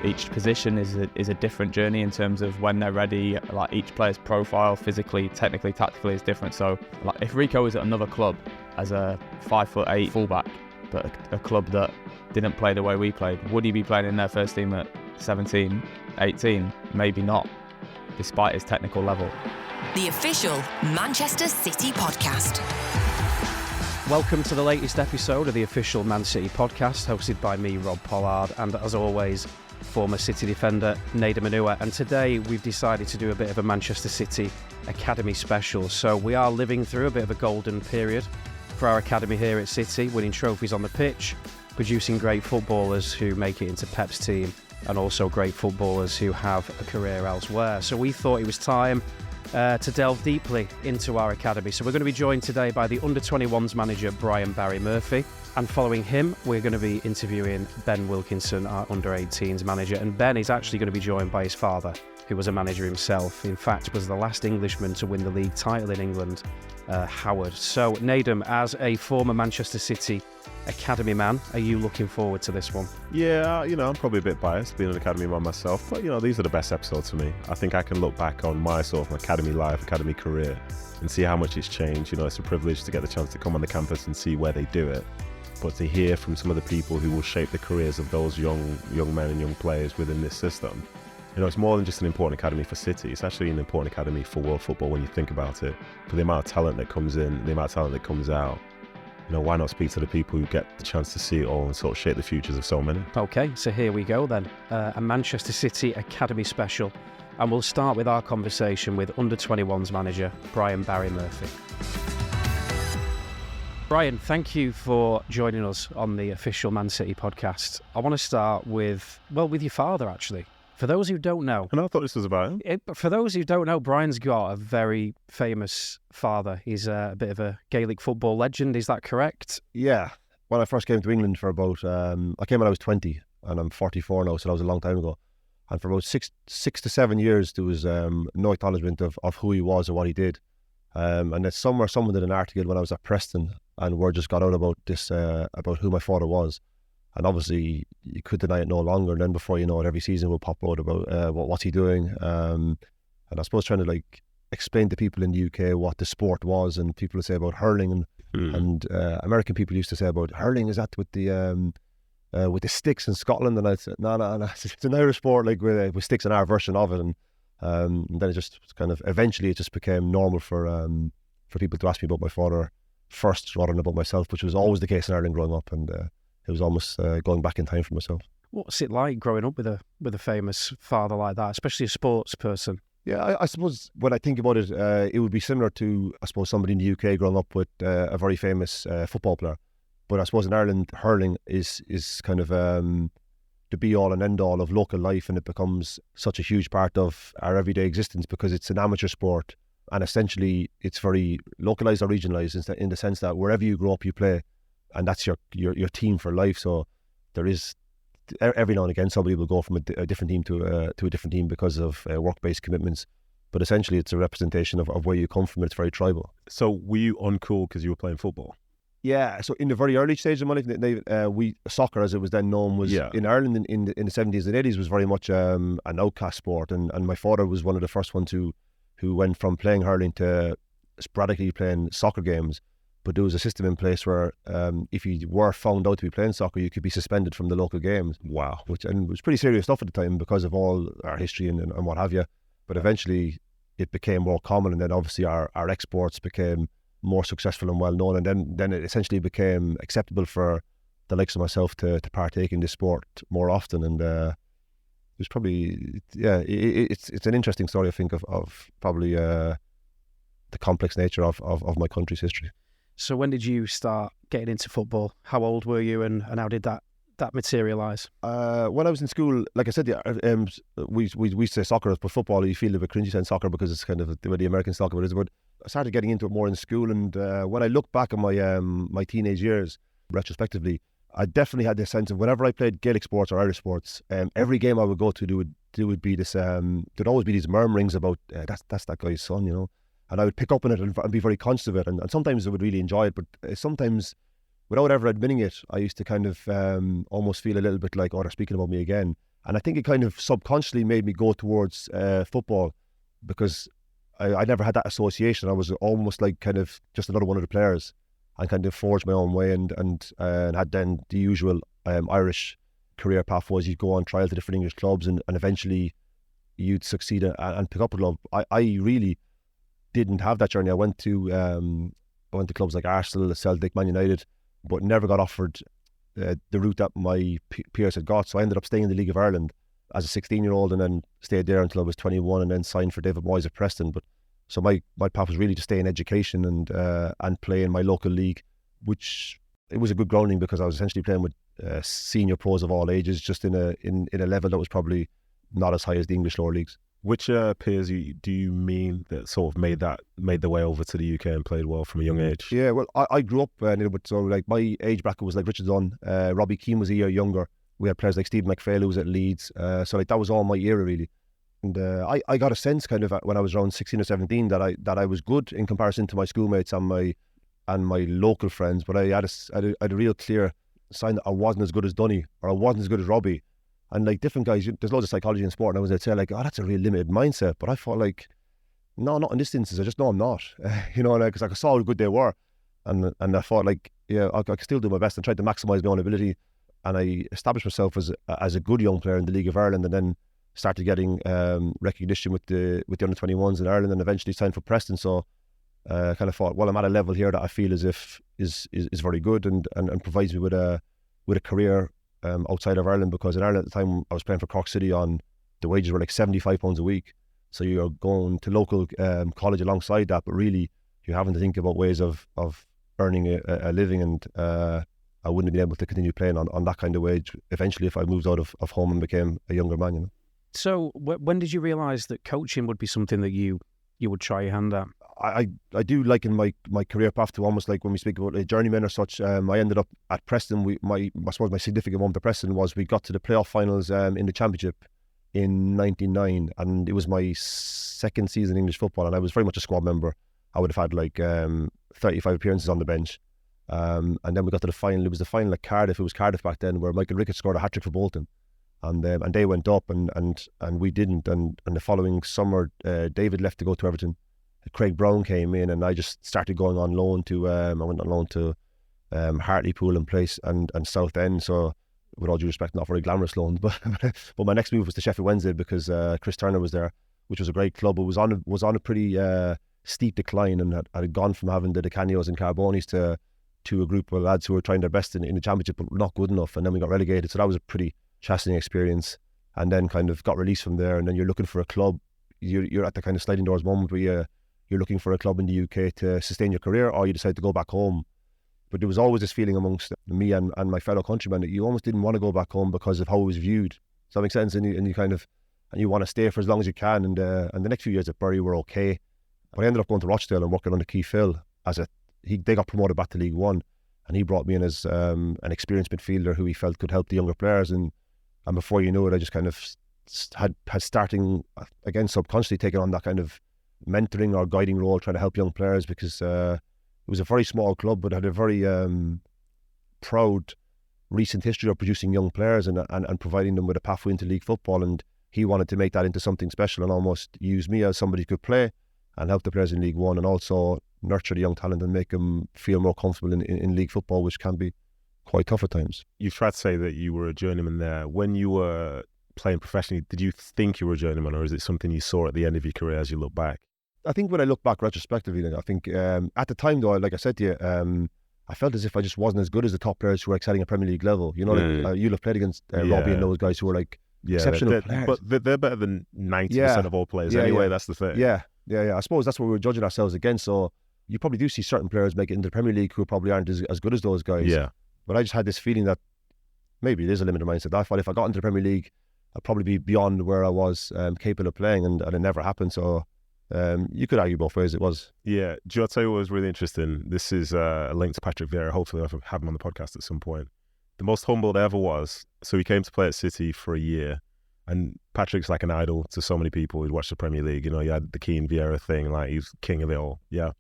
Each position is a different journey in terms of when they're ready. Like each player's profile, physically, technically, tactically is different. So like if Rico was at another club as a 5'8" fullback, but a club that didn't play the way we played, would he be playing in their first team at 17, 18? Maybe not, despite his technical level. The official Manchester City podcast. Welcome to the latest episode of the official Man City podcast, hosted by me, Rob Pollard, and as always, former City defender Nedum Onuoha. And today we've decided to do a bit of a Manchester City Academy special. So we are living through a bit of a golden period for our academy here at City, winning trophies on the pitch, producing great footballers who make it into Pep's team, and also great footballers who have a career elsewhere. So we thought it was time to delve deeply into our academy. So we're going to be joined today by the under-21s manager Brian Barry Murphy, and following him we're going to be interviewing Ben Wilkinson, our under-18s manager. And Ben is actually going to be joined by his father, who was a manager himself, in fact was the last Englishman to win the league title in England, Howard. So Nedum, as a former Manchester City academy man, are you looking forward to this one? Yeah, I'm probably a bit biased being an academy man myself, but these are the best episodes for me. I think I can look back on my sort of academy life, academy career, and see how much it's changed. It's a privilege to get the chance to come on the campus and see where they do it, but to hear from some of the people who will shape the careers of those young men and young players within this system. It's more than just an important academy for City. It's actually an important academy for world football when you think about it. For the amount of talent that comes in, the amount of talent that comes out. Why not speak to the people who get the chance to see it all and sort of shape the futures of so many? Okay, so here we go then. A Manchester City Academy special. And we'll start with our conversation with under-21s manager Brian Barry Murphy. Brian, thank you for joining us on the official Man City podcast. I want to start with your father, actually. For those who don't know... And I thought this was about him. For those who don't know, Brian's got a very famous father. He's a bit of a Gaelic football legend, is that correct? Yeah. When I first came to England for about... I came when I was 20, and I'm 44 now, so that was a long time ago. And for about six to 7 years, there was no acknowledgement of who he was or what he did. And then someone did an article when I was at Preston, and word just got out about this, about who my father was. And obviously, you could deny it no longer. And then before you know it, every season will pop out about what's he doing. And I suppose trying to explain to people in the UK what the sport was, and people would say about hurling, and American people used to say about hurling, is that with the sticks in Scotland? And I said, no, it's an Irish sport with sticks in our version of it. And then it just kind of eventually it just became normal for people to ask me about my father first rather than about myself, which was always the case in Ireland growing up. And it was almost going back in time for myself. What's it like growing up with a famous father like that, especially a sports person? Yeah, I suppose when I think about it, it would be similar to, I suppose, somebody in the UK growing up with a very famous football player. But I suppose in Ireland, hurling is kind of the be-all and end-all of local life, and it becomes such a huge part of our everyday existence because it's an amateur sport, and essentially it's very localised or regionalised in the sense that wherever you grow up, you play. And that's your team for life. So there is, every now and again, somebody will go from a different team to a different team because of work-based commitments. But essentially, it's a representation of where you come from. It's very tribal. So were you uncool because you were playing football? Yeah. So in the very early stage of my life, soccer, as it was then known, was in Ireland in the 70s and 80s was very much an outcast sport. And my father was one of the first ones who went from playing hurling to sporadically playing soccer games. But there was a system in place where if you were found out to be playing soccer, you could be suspended from the local games. Wow. Which was pretty serious stuff at the time because of all our history and what have you. But eventually it became more common, and then obviously our exports became more successful and well known, and then it essentially became acceptable for the likes of myself to partake in this sport more often. And it was probably, it's an interesting story, I think, of probably the complex nature of my country's history. So when did you start getting into football? How old were you, and how did that materialise? When I was in school, like I said, we say soccer, but football, you feel a bit cringy saying soccer because it's kind of the way the American soccer is. But I started getting into it more in school, and when I look back at my teenage years, retrospectively, I definitely had this sense of whenever I played Gaelic sports or Irish sports, every game I would go to, there would be this, there'd always be these murmurings about that's that guy's son, and I would pick up on it and be very conscious of it, and sometimes I would really enjoy it, but sometimes without ever admitting it, I used to kind of almost feel a little bit like, oh, they're speaking about me again. And I think it kind of subconsciously made me go towards football, because I never had that association. I was almost like kind of just another one of the players, and kind of forged my own way and had then the usual Irish career path was you'd go on trial to different English clubs and eventually you'd succeed and pick up a club. I really didn't have that journey. I went to clubs like Arsenal, Celtic, Man United, but never got offered the route that my peers had got. So I ended up staying in the League of Ireland as a 16-year-old and then stayed there until I was 21 and then signed for David Moyes at Preston. But so my path was really to stay in education and play in my local league, which it was a good grounding because I was essentially playing with senior pros of all ages, just in a level that was probably not as high as the English lower leagues. Which peers do you mean that sort of made the way over to the UK and played well from a young age? Yeah, well, I grew up so like my age bracket was like Richard Dunn, Robbie Keane was a year younger. We had players like Steve McPhail who was at Leeds, so like that was all my era really. And I got a sense kind of when I was around 16 or 17 that I was good in comparison to my schoolmates and my local friends, but I had a real clear sign that I wasn't as good as Dunny or I wasn't as good as Robbie. And like different guys, there's loads of psychology in sport, and I was say like, oh, that's a real limited mindset. But I thought like, no, not in this instance. I just know I'm not, because I saw how good they were, and I thought like, yeah, I could still do my best and tried to maximise my own ability. And I established myself as a good young player in the League of Ireland, and then started getting recognition with the under-21s in Ireland, and eventually signed for Preston. So I kind of thought, well, I'm at a level here that I feel as if is very good and provides me with a career outside of Ireland, because in Ireland at the time I was playing for Cork City on the wages were like £75 a week, so you're going to local college alongside that, but really you're having to think about ways of earning a living, and I wouldn't have been able to continue playing on that kind of wage eventually if I moved out of home and became a younger man. So when did you realise that coaching would be something that you would try your hand at? I do like in my career path to almost like when we speak about a journeyman or such. I ended up at Preston. I suppose my significant moment at Preston was we got to the playoff finals in the Championship in '99, and it was my second season in English football, and I was very much a squad member. I would have had like 35 appearances on the bench, and then we got to the final. It was the final at Cardiff. It was Cardiff back then, where Michael Ricketts scored a hat-trick for Bolton, and they went up, and we didn't. And the following summer, David left to go to Everton. Craig Brown came in, and I just started going on loan to I went on loan to Hartlepool and Place and Southend. So with all due respect, not very glamorous loans, but my next move was to Sheffield Wednesday because Chris Turner was there, which was a great club. It was on a pretty steep decline, and had gone from having the Decanios and Carbonis to a group of lads who were trying their best in the Championship but not good enough, and then we got relegated. So that was a pretty chastening experience, and then kind of got released from there, and then you're looking for a club. You're at the kind of sliding doors moment where you're looking for a club in the UK to sustain your career, or you decide to go back home. But there was always this feeling amongst me and my fellow countrymen that you almost didn't want to go back home because of how it was viewed. Does that make sense? And you want to stay for as long as you can. And the next few years at Bury were okay. But I ended up going to Rochdale and working under Keith Phil they got promoted back to League One, and he brought me in as an experienced midfielder who he felt could help the younger players. And before you know it, I just kind of had starting again subconsciously taking on that kind of mentoring or guiding role, trying to help young players, because it was a very small club but had a very proud recent history of producing young players and providing them with a pathway into league football. And he wanted to make that into something special and almost use me as somebody who could play and help the players in League One, and also nurture the young talent and make them feel more comfortable in league football, which can be quite tough at times. You've tried to say that you were a journeyman there. When you were playing professionally, did you think you were a journeyman, or is it something you saw at the end of your career as you look back? I think when I look back retrospectively, I think at the time though, like I said to you, I felt as if I just wasn't as good as the top players who were excelling at Premier League level. You'll have played against Robbie and those guys who were like exceptional players. But they're better than 90% of all players anyway. That's the thing. Yeah. I suppose that's what we were judging ourselves against. So you probably do see certain players make it into the Premier League who probably aren't as good as those guys. Yeah. But I just had this feeling that maybe it is a limited mindset. I thought if I got into the Premier League, I'd probably be beyond where I was capable of playing, and it never happened. So you could argue both ways. It was. Yeah. Do you know, I'll tell you what was really interesting? This is a link to Patrick Vieira. Hopefully I'll have him on the podcast at some point. The most humbled I ever was. So he came to play at City for a year, and Patrick's like an idol to so many people who'd watched the Premier League. You know, you had the Keane Vieira thing, like he's king of it all. Yeah.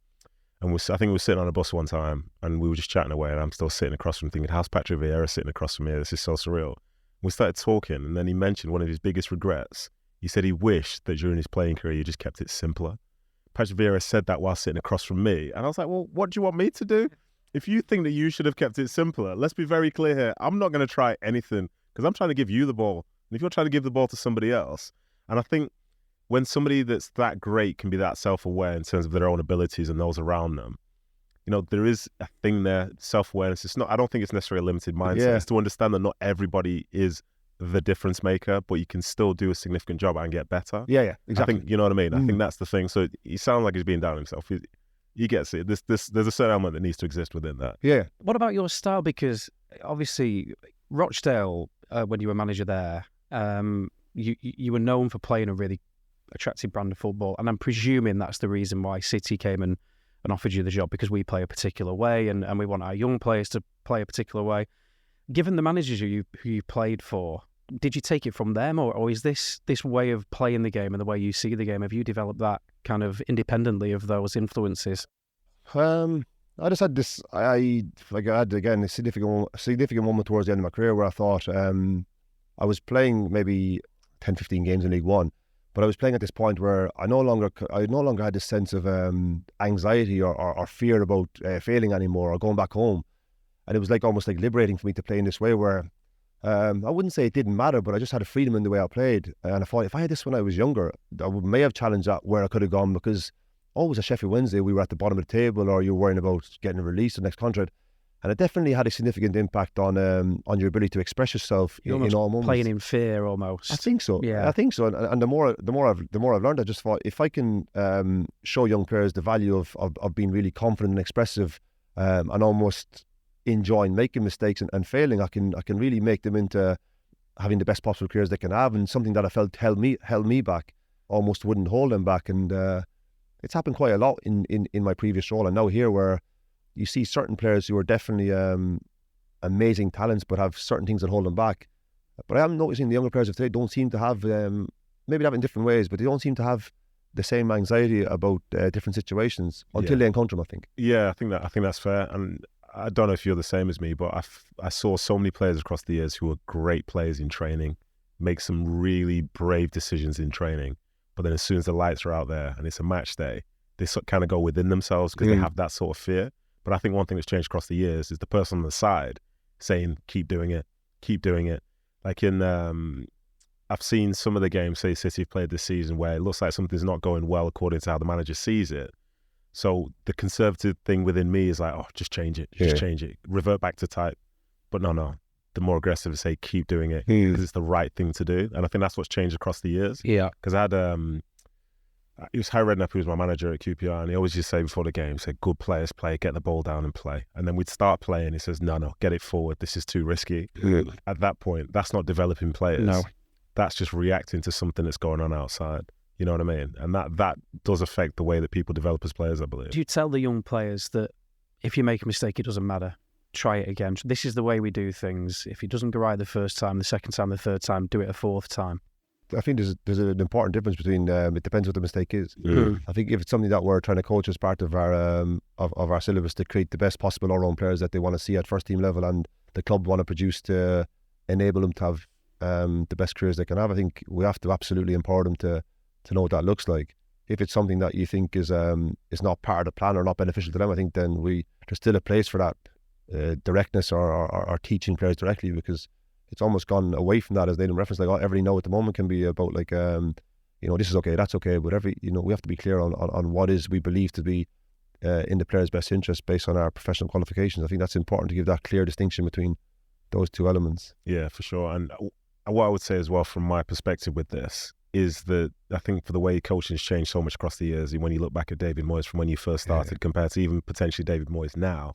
And I think we were sitting on a bus one time and we were just chatting away, and I'm still sitting across from him thinking, how's Patrick Vieira sitting across from me? This is so surreal. We started talking, and then he mentioned one of his biggest regrets. He said he wished that during his playing career, he just kept it simpler. Patrick Vieira said that while sitting across from me. And I was like, well, what do you want me to do? If you think that you should have kept it simpler, let's be very clear here. I'm not going to try anything because I'm trying to give you the ball. And if you're trying to give the ball to somebody else, and I think when somebody that's that great can be that self-aware in terms of their own abilities and those around them, you know, there is a thing there, self-awareness. It's not, I don't think it's necessarily a limited mindset. Yeah. It's to understand that not everybody is the difference maker, but you can still do a significant job and get better. Yeah, exactly. I think, you know what I mean? I think that's the thing. So he sounds like he's being down on himself. He gets it. There's a certain element that needs to exist within that. Yeah. What about your style? Because obviously, Rochdale, when you were manager there, you were known for playing a really attractive brand of football, and I'm presuming that's the reason why City came and offered you the job, because we play a particular way and we want our young players to play a particular way. Given the managers who you played for, did you take it from them, or is this way of playing the game and the way you see the game, have you developed that kind of independently of those influences? I just had this. I had again a significant moment towards the end of my career where I thought I was playing maybe 10, 15 games in League One, but I was playing at this point where I no longer had this sense of anxiety or fear about failing anymore or going back home, and it was almost liberating for me to play in this way where I wouldn't say it didn't matter, but I just had a freedom in the way I played, and I thought if I had this when I was younger, I may have challenged that where I could have gone, because always a Sheffield Wednesday, we were at the bottom of the table, or you're worrying about getting released the next contract. And it definitely had a significant impact on your ability to express yourself in all moments. Playing in fear, almost. I think so. Yeah, I think so. And the more I've learned, I just thought if I can show young players the value of being really confident and expressive, and almost enjoying making mistakes and failing, I can really make them into having the best possible careers they can have. And something that I felt held me back almost wouldn't hold them back. And it's happened quite a lot in my previous role, and now here, where you see certain players who are definitely amazing talents but have certain things that hold them back. But I am noticing the younger players of today don't seem to have, maybe they have it in different ways, but they don't seem to have the same anxiety about different situations until they encounter them, I think. Yeah, I think that's fair. And I don't know if you're the same as me, but I saw so many players across the years who were great players in training, make some really brave decisions in training. But then as soon as the lights are out there and it's a match day, they kind of go within themselves because they have that sort of fear. But I think one thing that's changed across the years is the person on the side saying, keep doing it, keep doing it. Like I've seen some of the games, say City have played this season, where it looks like something's not going well according to how the manager sees it. So the conservative thing within me is like, oh, just change it, change it, revert back to type. But no. The more aggressive is say, keep doing it because it's the right thing to do. And I think that's what's changed across the years. Yeah. Because I had, it was Harry Redknapp, who was my manager at QPR, and he always used to say before the game, he said, good players play, get the ball down and play. And then we'd start playing, he says, no, get it forward. This is too risky. At that point, that's not developing players. No. That's just reacting to something that's going on outside. You know what I mean? And that does affect the way that people develop as players, I believe. Do you tell the young players that if you make a mistake, it doesn't matter? Try it again. This is the way we do things. If it doesn't go right the first time, the second time, the third time, do it a fourth time. I think there's an important difference between it depends what the mistake is. I think if it's something that we're trying to coach as part of our of our syllabus to create the best possible all-round players that they want to see at first team level, and the club want to produce to enable them to have the best careers they can have, I think we have to absolutely empower them to know what that looks like. If it's something that you think is not part of the plan or not beneficial to them, I think then there's still a place for that directness or teaching players directly, because it's almost gone away from that, as Nedum referenced. Like every no at the moment can be about this is okay, that's okay, but we have to be clear on what is we believe to be in the player's best interest based on our professional qualifications. I think that's important to give that clear distinction between those two elements. Yeah, for sure. And what I would say as well from my perspective with this is that I think for the way coaching has changed so much across the years, when you look back at David Moyes from when you first started compared to even potentially David Moyes now,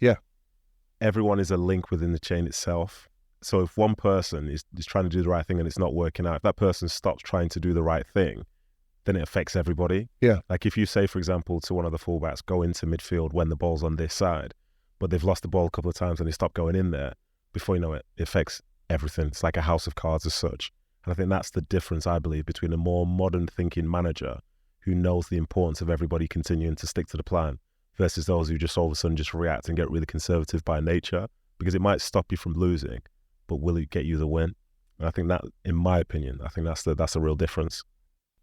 everyone is a link within the chain itself. So if one person is trying to do the right thing and it's not working out, if that person stops trying to do the right thing, then it affects everybody. Yeah. Like if you say, for example, to one of the fullbacks, go into midfield when the ball's on this side, but they've lost the ball a couple of times and they stop going in there, before you know it, it affects everything. It's like a house of cards as such. And I think that's the difference, I believe, between a more modern thinking manager who knows the importance of everybody continuing to stick to the plan versus those who just all of a sudden just react and get really conservative by nature, because it might stop you from losing, but will it get you the win? And I think that, in my opinion, I think that's a real difference.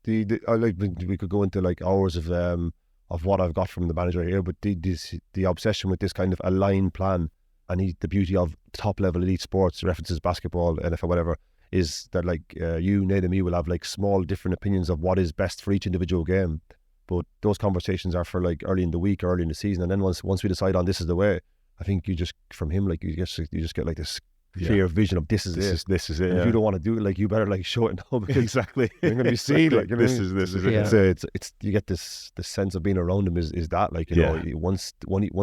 We could go into like hours of what I've got from the manager here, but the obsession with this kind of aligned plan, and the beauty of top level elite sports, references basketball, NFL, whatever, is that like you, Nate, and me will have like small different opinions of what is best for each individual game. But those conversations are for like early in the week, early in the season, and then once we decide on this is the way, I think you just, from him, like you just get like this clear vision of this is it. And if you don't want to do it, like you better like show it now, because exactly you're going to be seen. Like, you know, this is it. Yeah. It's you get this sense of being around him is that, like, you know, once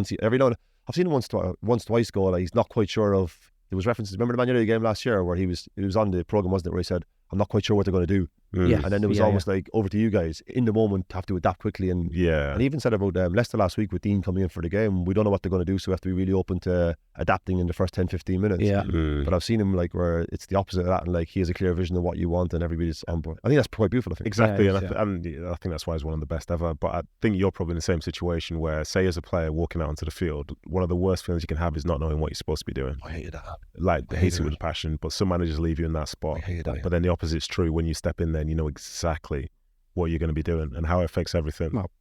he every now and I've seen him once twice go, like he's not quite sure of. There was references. Remember the Man United game last year where he was on the program, wasn't it, where he said, "I'm not quite sure what they're going to do." Yeah. And then it was almost like, over to you guys in the moment, have to adapt quickly. And he even said about Leicester last week with Dean coming in for the game, we don't know what they're going to do, so we have to be really open to adapting in the first 10-15 minutes. But I've seen him like where it's the opposite of that, and like he has a clear vision of what you want and everybody's on board. I think that's quite beautiful. I think exactly. And I think that's why he's one of the best ever. But I think you're probably in the same situation where, say, as a player walking out onto the field, one of the worst feelings you can have is not knowing what you're supposed to be doing. I hated that. Like, I hate it with passion, but some managers leave you in that spot. I hate that. But then the opposite's true. When you step in there and you know exactly what you're going to be doing and how it affects everything. Well,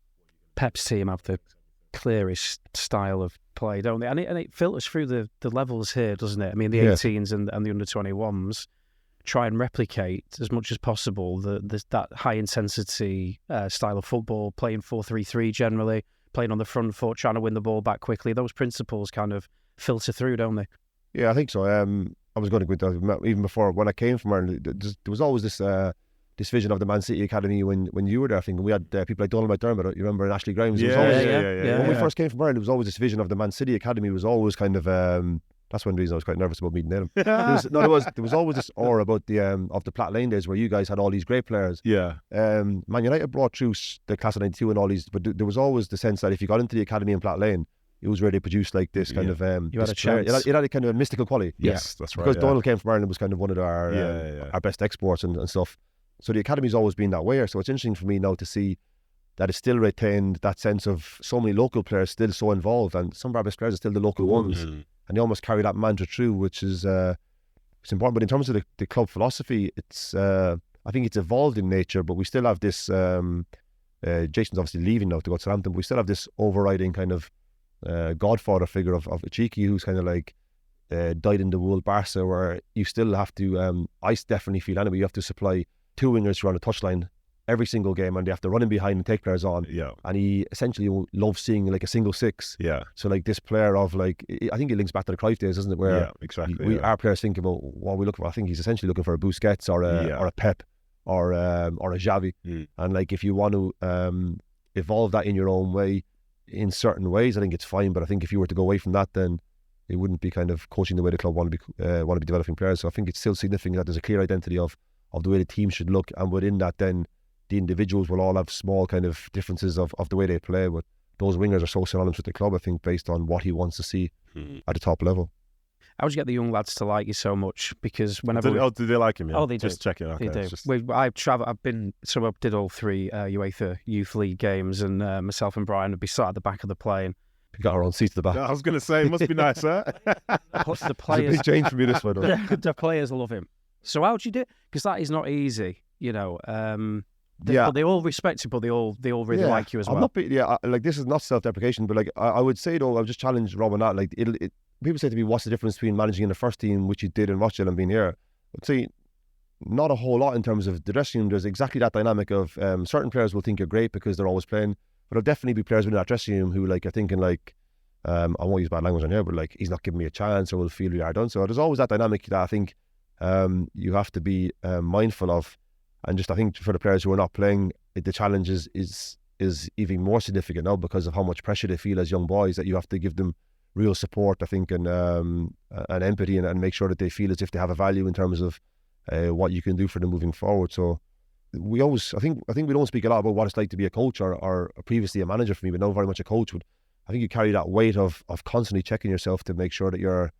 Pep's team have the clearest style of play, don't they? And it filters through the levels here, doesn't it? I mean, the 18s and the under-21s try and replicate as much as possible that high-intensity style of football, playing 4-3-3 generally, playing on the front foot, trying to win the ball back quickly. Those principles kind of filter through, don't they? Yeah, I think so. I was going to go into that even before, when I came from Ireland, there was always this vision of the Man City Academy when you were there. I think we had people like Donald McDermott, you remember, and Ashley Grimes. When we first came from Ireland, there was always this vision of the Man City Academy. Was always kind of that's one reason I was quite nervous about meeting Nedum. There was always this aura about the of the Platt Lane days where you guys had all these great players. Man United brought through the class of '92 and all these, but there was always the sense that if you got into the academy in Platt Lane, it was where they produced like this kind of you had a chance. It had a kind of a mystical quality. Yes, that's right. Because Donald came from Ireland, it was kind of one of our best exports and stuff. So the academy's always been that way. So it's interesting for me now to see that it's still retained that sense of so many local players still so involved, and some of our best players are still the local ones, and they almost carry that mantra through, which is it's important. But in terms of the club philosophy, it's I think it's evolved in nature, but we still have this. Jason's obviously leaving now to go to Southampton, but we still have this overriding kind of godfather figure of Achiki, who's kind of like died in the wool Barca, where you still have to. I definitely feel anyway. You have to supply two wingers who are on the touchline every single game, and they have to run in behind and take players on. And he essentially loves seeing like a single six. So like this player of like, I think it links back to the Cruyff days, doesn't it? Where our players think about what we look for. I think he's essentially looking for a Busquets or a Pep or a Xavi. And like if you want to evolve that in your own way, in certain ways, I think it's fine. But I think if you were to go away from that, then it wouldn't be kind of coaching the way the club want to be developing players. So I think it's still significant that there's a clear identity of the way the team should look, and within that then the individuals will all have small kind of differences of the way they play, but those wingers are so synonymous with the club, I think, based on what he wants to see at the top level. How would you get the young lads to like you so much? Because whenever do they like him? Yeah? Oh, they do. Just checking. Okay, they do. I did all three UEFA Youth League games, and myself and Brian would be sat at the back of the plane. We got our own seats at the back. I was going to say, it must be nice, huh? The players, it's a big change for me this one. The players love him. So how do you do it? Because that is not easy, you know. But they all respect you, but they all really like you as well. Like this is not self-deprecation, but like I would say though, I've just challenged Rob on that. Like people say to me, what's the difference between managing in the first team, which you did in Rochdale, and being here? I'd say not a whole lot in terms of the dressing room. There's exactly that dynamic of certain players will think you're great because they're always playing, but there'll definitely be players within that dressing room who like are thinking like, I won't use bad language on here, but like he's not giving me a chance, or will feel we are done. So there's always that dynamic that I think you have to be mindful of. And just I think for the players who are not playing, the challenge is even more significant now because of how much pressure they feel as young boys, that you have to give them real support, I think, and empathy, and make sure that they feel as if they have a value in terms of what you can do for them moving forward. So we always, I think we don't speak a lot about what it's like to be a coach or previously a manager for me, but now very much a coach. But I think you carry that weight of constantly checking yourself to make sure that you're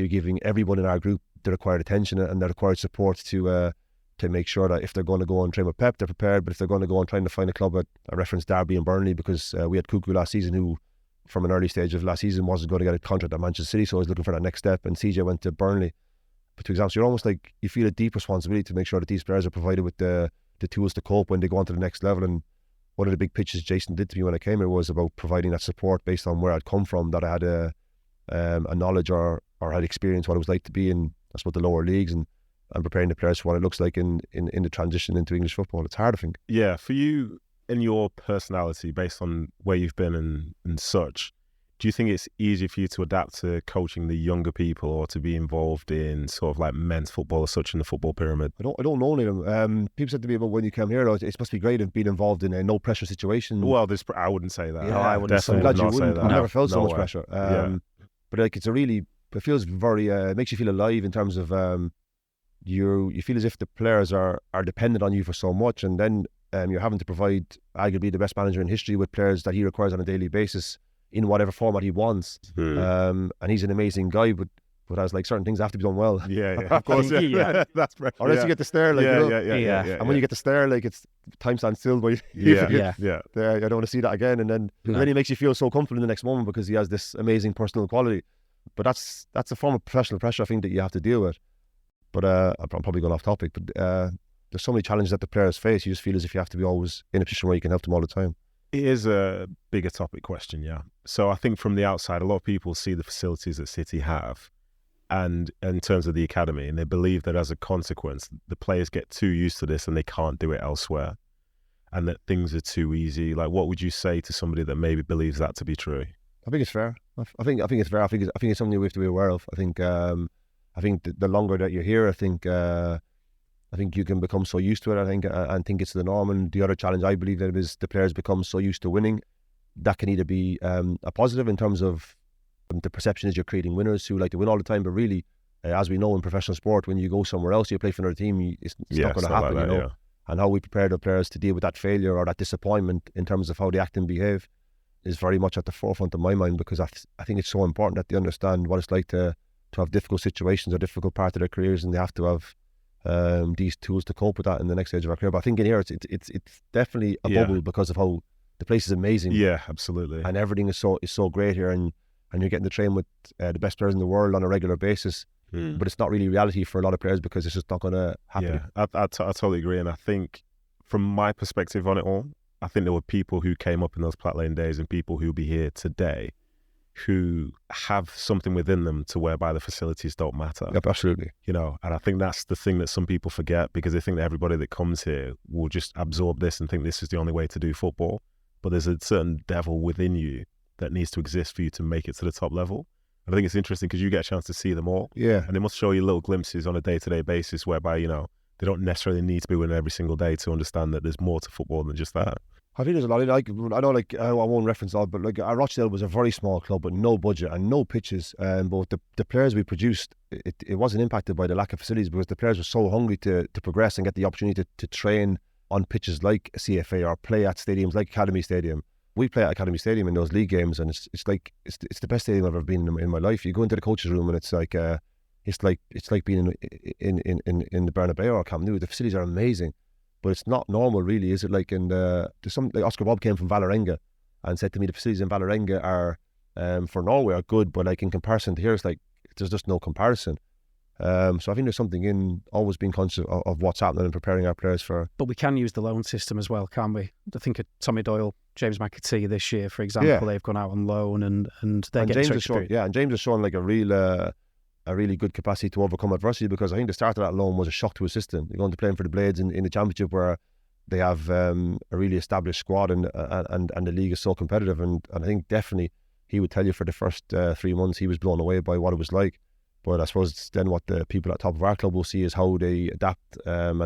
giving everyone in our group the required attention and the required support to make sure that if they're going to go and train with Pep, they're prepared. But if they're going to go and trying to find a club, I referenced Derby and Burnley because we had Cuckoo last season, who from an early stage of last season wasn't going to get a contract at Manchester City, so I was looking for that next step. And CJ went to Burnley, to exams. So you're almost like, you feel a deep responsibility to make sure that these players are provided with the tools to cope when they go on to the next level. And one of the big pitches Jason did to me when I came here was about providing that support based on where I'd come from, that I had a knowledge or had experienced what it was like to be in, I suppose, the lower leagues, and preparing the players for what it looks like in the transition into English football. It's hard, I think. Yeah, for you, in your personality, based on where you've been and such, do you think it's easier for you to adapt to coaching the younger people, or to be involved in sort of like men's football as such in the football pyramid? I don't know any of them. People said to me about when you came here, it must be great of being involved in a no pressure situation. Well, I wouldn't say that. Yeah, No, I wouldn't say I'm that. glad you wouldn't. I've never felt so much way. pressure. But like, it feels very, it makes you feel alive in terms of you feel as if the players are dependent on you for so much, and then you're having to provide arguably the best manager in history with players that he requires on a daily basis in whatever format he wants. And he's an amazing guy, but as like certain things have to be done well. Yeah, of course. Yeah. That's right. Or else you get to stare, like, Yeah. and when you get to stare, like, it's time stands still. But Yeah. I don't want to see that again. And then he makes you feel so comfortable in the next moment because he has this amazing personal quality. But that's a form of professional pressure, I think, that you have to deal with. But I'm probably going off topic. But there's so many challenges that the players face. You just feel as if you have to be always in a position where you can help them all the time. It is a bigger topic question, yeah. So I think from the outside, a lot of people see the facilities that City have, and in terms of the academy, and they believe that as a consequence, the players get too used to this and they can't do it elsewhere, and that things are too easy. Like, what would you say to somebody that maybe believes that to be true? I think it's fair. I think it's fair. I think it's something we have to be aware of. I think the longer that you're here, I think you can become so used to it, and think it's the norm. And the other challenge, I believe, that is the players become so used to winning. That can either be a positive in terms of the perception is you're creating winners who like to win all the time, but really, as we know in professional sport, when you go somewhere else, you play for another team, it's not going to happen, like that, you know. And how we prepare the players to deal with that failure or that disappointment in terms of how they act and behave is very much at the forefront of my mind, because I think it's so important that they understand what it's like to have difficult situations or difficult part of their careers, and they have to have these tools to cope with that in the next stage of our career. But I think in here it's definitely a bubble because of how the place is amazing. Yeah, absolutely. And everything is so great here, and you're getting to train with the best players in the world on a regular basis. But it's not really reality for a lot of players because it's just not going to happen. Yeah, I totally agree. And I think from my perspective on it all, I think there were people who came up in those Platt Lane days and people who'll be here today who have something within them to whereby the facilities don't matter. Yep, absolutely. You know, and I think that's the thing that some people forget, because they think that everybody that comes here will just absorb this and think this is the only way to do football. But there's a certain devil within you that needs to exist for you to make it to the top level. And I think it's interesting because you get a chance to see them all. Yeah. And they must show you little glimpses on a day-to-day basis whereby, you know, they don't necessarily need to be winning every single day to understand that there's more to football than just that. I think there's a lot. Like, I know, like, I won't reference all, but like Rochdale was a very small club with no budget and no pitches. But the players we produced, it wasn't impacted by the lack of facilities, because the players were so hungry to progress and get the opportunity to train on pitches like CFA or play at stadiums like Academy Stadium. We play at Academy Stadium in those league games, and it's the best stadium I've ever been in my life. You go into the coach's room and it's like being in the Bernabeu or Camp Nou. The facilities are amazing. But it's not normal, really, is it? Like there's some, like Oscar Bob came from Vålerenga and said to me the facilities in Vålerenga are for Norway are good, but like in comparison to here, it's like there's just no comparison. So I think there's something in always being conscious of what's happening and preparing our players for. But we can use the loan system as well, can't we? I think of Tommy Doyle, James McAtee this year, for example, they've gone out on loan and they're getting James and James has shown like a really good capacity to overcome adversity, because I think the start of that loan was a shock to his system. You're going to play for the Blades in the Championship, where they have a really established squad and the league is so competitive. And I think definitely he would tell you for the first 3 months he was blown away by what it was like. But I suppose then what the people at top of our club will see is how they adapt and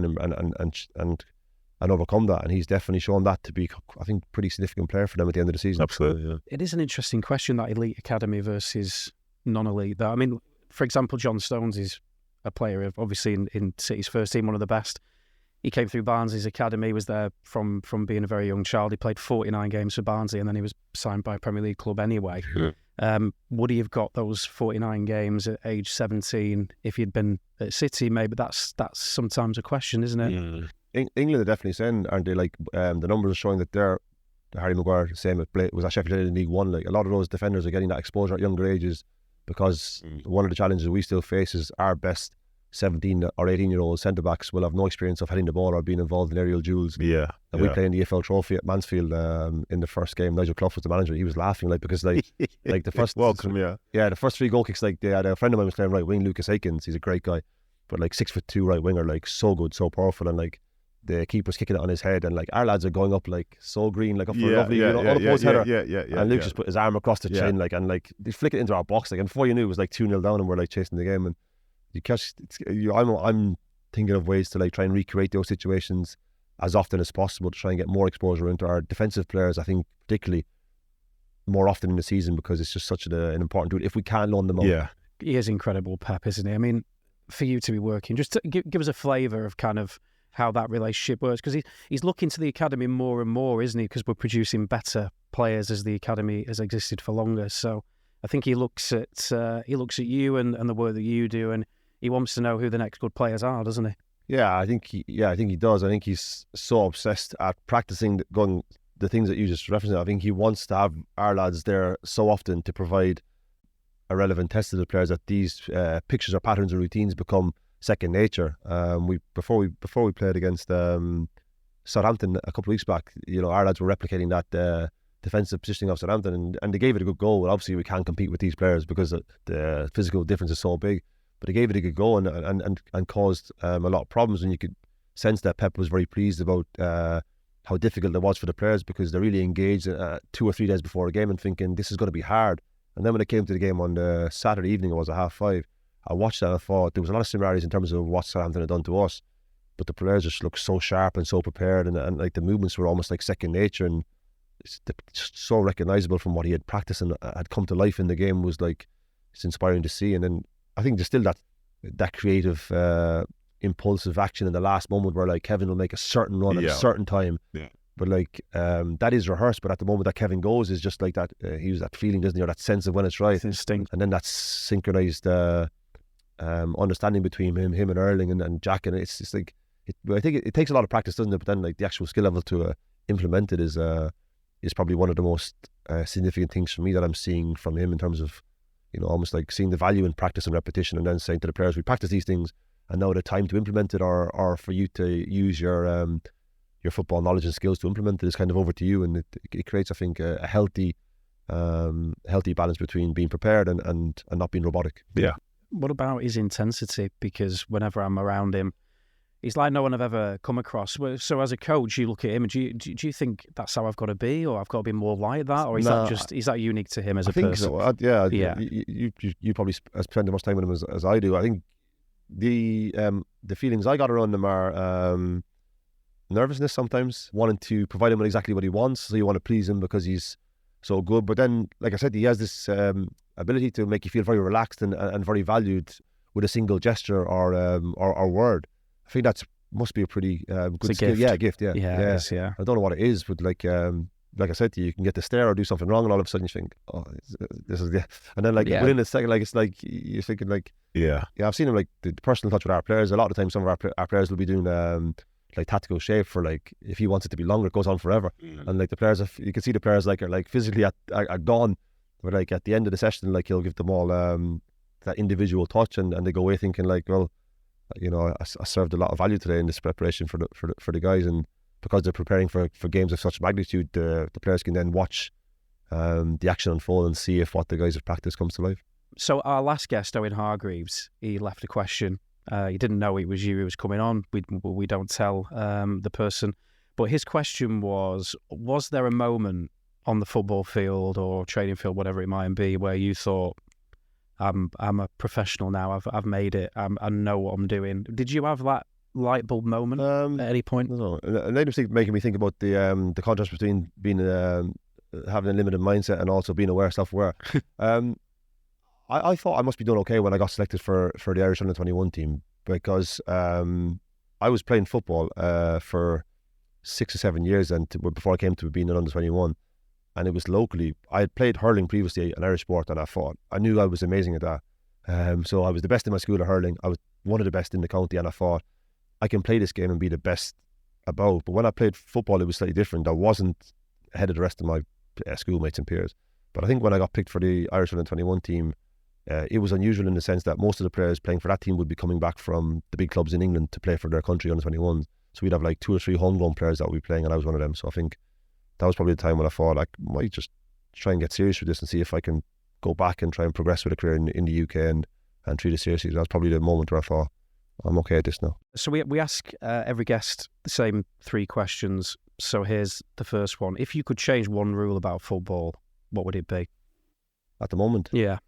overcome that. And he's definitely shown that to be, I think, pretty significant player for them at the end of the season. Absolutely, yeah. It is an interesting question, that elite academy versus non-elite. That, I mean, for example, John Stones is a player of, obviously in City's first team, one of the best. He came through Barnsley's academy, was there from being a very young child. He played 49 games for Barnsley and then he was signed by a Premier League club anyway. Would he have got those 49 games at age 17 if he'd been at City? Maybe that's sometimes a question, isn't it? England are definitely saying, aren't they? Like the numbers are showing that Harry Maguire, same at was at Sheffield United in League One. Like a lot of those defenders are getting that exposure at younger ages, because one of the challenges we still face is our best 17 or 18-year-old centre-backs will have no experience of heading the ball or being involved in aerial duels. Yeah. And we played in the EFL Trophy at Mansfield in the first game. Nigel Clough was the manager. He was laughing, like, because like the first welcome, the first 3 goal kicks, like, they had a friend of mine was playing right wing, Lucas Aikens. He's a great guy, but like 6'2" right winger, like so good, so powerful, and like the keeper's kicking it on his head, and like our lads are going up like so green, like up for a lovely, post header. And Luke just put his arm across the chin, like, and like they flick it into our box, like, and before you knew it was like 2-0 down, and we're like chasing the game. And I'm thinking of ways to like try and recreate those situations as often as possible to try and get more exposure into our defensive players. I think particularly more often in the season, because it's just such an important tool if we can loan them out. Yeah, he is incredible, Pep, isn't he? I mean, for you to be working, just to give us a flavour of kind of how that relationship works, because he's looking to the academy more and more, isn't he? Because we're producing better players as the academy has existed for longer. So I think he looks at you and the work that you do, and he wants to know who the next good players are, doesn't he? Yeah, I think he does. I think he's so obsessed at practicing the things that you just referenced. I think he wants to have our lads there so often to provide a relevant test to the players that these pictures or patterns or routines become second nature. Before we played against Southampton a couple of weeks back, our lads were replicating that defensive positioning of Southampton, and they gave it a good go. Well, obviously we can't compete with these players because the physical difference is so big, but they gave it a good go and caused a lot of problems. And you could sense that Pep was very pleased about how difficult it was for the players, because they're really engaged 2 or 3 days before a game and thinking this is going to be hard. And then when it came to the game on the Saturday evening, it was at 5:30. I watched that and I thought there was a lot of similarities in terms of what Southampton had done to us, but the players just looked so sharp and so prepared, and like the movements were almost like second nature, and it's just so recognisable from what he had practiced and had come to life in the game. Was like, it's inspiring to see. And then I think there's still that creative impulsive action in the last moment where like Kevin will make a certain run at a certain time, but like that is rehearsed, but at the moment that Kevin goes is just like that, he was that feeling, doesn't he, or that sense of when it's right, instinct. And then that synchronised understanding between him and Erling and Jack, and it's just like I think it takes a lot of practice, doesn't it? But then like the actual skill level to implement it is probably one of the most significant things for me that I'm seeing from him, in terms of almost like seeing the value in practice and repetition, and then saying to the players, we practice these things and now the time to implement it, or for you to use your football knowledge and skills to implement it, is kind of over to you. And it creates, I think, a healthy balance between being prepared and not being robotic. Yeah. What about his intensity? Because whenever I'm around him, he's like no one I've ever come across. So as a coach, you look at him and do you think that's how I've got to be, or I've got to be more like that, or is that unique to him as a person? I think so. Yeah. You probably spend as much time with him as I do. I think the feelings I got around him are nervousness sometimes, wanting to provide him with exactly what he wants. So you want to please him because he's so good. But then, like I said, he has this ability to make you feel very relaxed and very valued with a single gesture or word. I think that must be a pretty good skill. Gift. Yeah, a gift. Yeah. Yeah. It is, yeah. I don't know what it is, but like I said to you, you can get the stare or do something wrong, and all of a sudden you think, oh, this is and then within a second, like it's like you're thinking like I've seen him like the personal touch with our players. A lot of the time, some of our players will be doing like tactical shape for like, if he wants it to be longer, it goes on forever. And like the players, you can see the players like are like physically are gone, but like at the end of the session, like he'll give them all that individual touch, and they go away thinking like, well, I served a lot of value today in this preparation for the guys. And because they're preparing for games of such magnitude, the players can then watch the action unfold and see if what the guys have practiced comes to life. So our last guest, Owen Hargreaves, he left a question. He didn't know it was you who was coming on. We don't tell the person. But his question was there a moment on the football field or training field, whatever it might be, where you thought, I'm a professional now, I've made it, I know what I'm doing? Did you have that light bulb moment at any point? No. Nedum making me think about the contrast between being having a limited mindset and also being self-aware. I thought I must be doing okay when I got selected for the Irish under-21 team, because I was playing football for 6 or 7 years, and before I came to being an under-21, and it was locally. I had played hurling previously, an Irish sport, and I knew I was amazing at that. So I was the best in my school at hurling. I was one of the best in the county, and I thought I can play this game and be the best about. But when I played football, it was slightly different. I wasn't ahead of the rest of my schoolmates and peers. But I think when I got picked for the Irish under-21 team, it was unusual in the sense that most of the players playing for that team would be coming back from the big clubs in England to play for their country under 21s. So we'd have like 2 or 3 homegrown players that would be playing, and I was one of them. So I think that was probably the time when I thought, like, I might just try and get serious with this and see if I can go back and try and progress with a career in the UK and treat it seriously. That was probably the moment where I thought, I'm okay at this now. So we ask every guest the same 3 questions. So here's the first one. If you could change one rule about football, what would it be? At the moment? Yeah.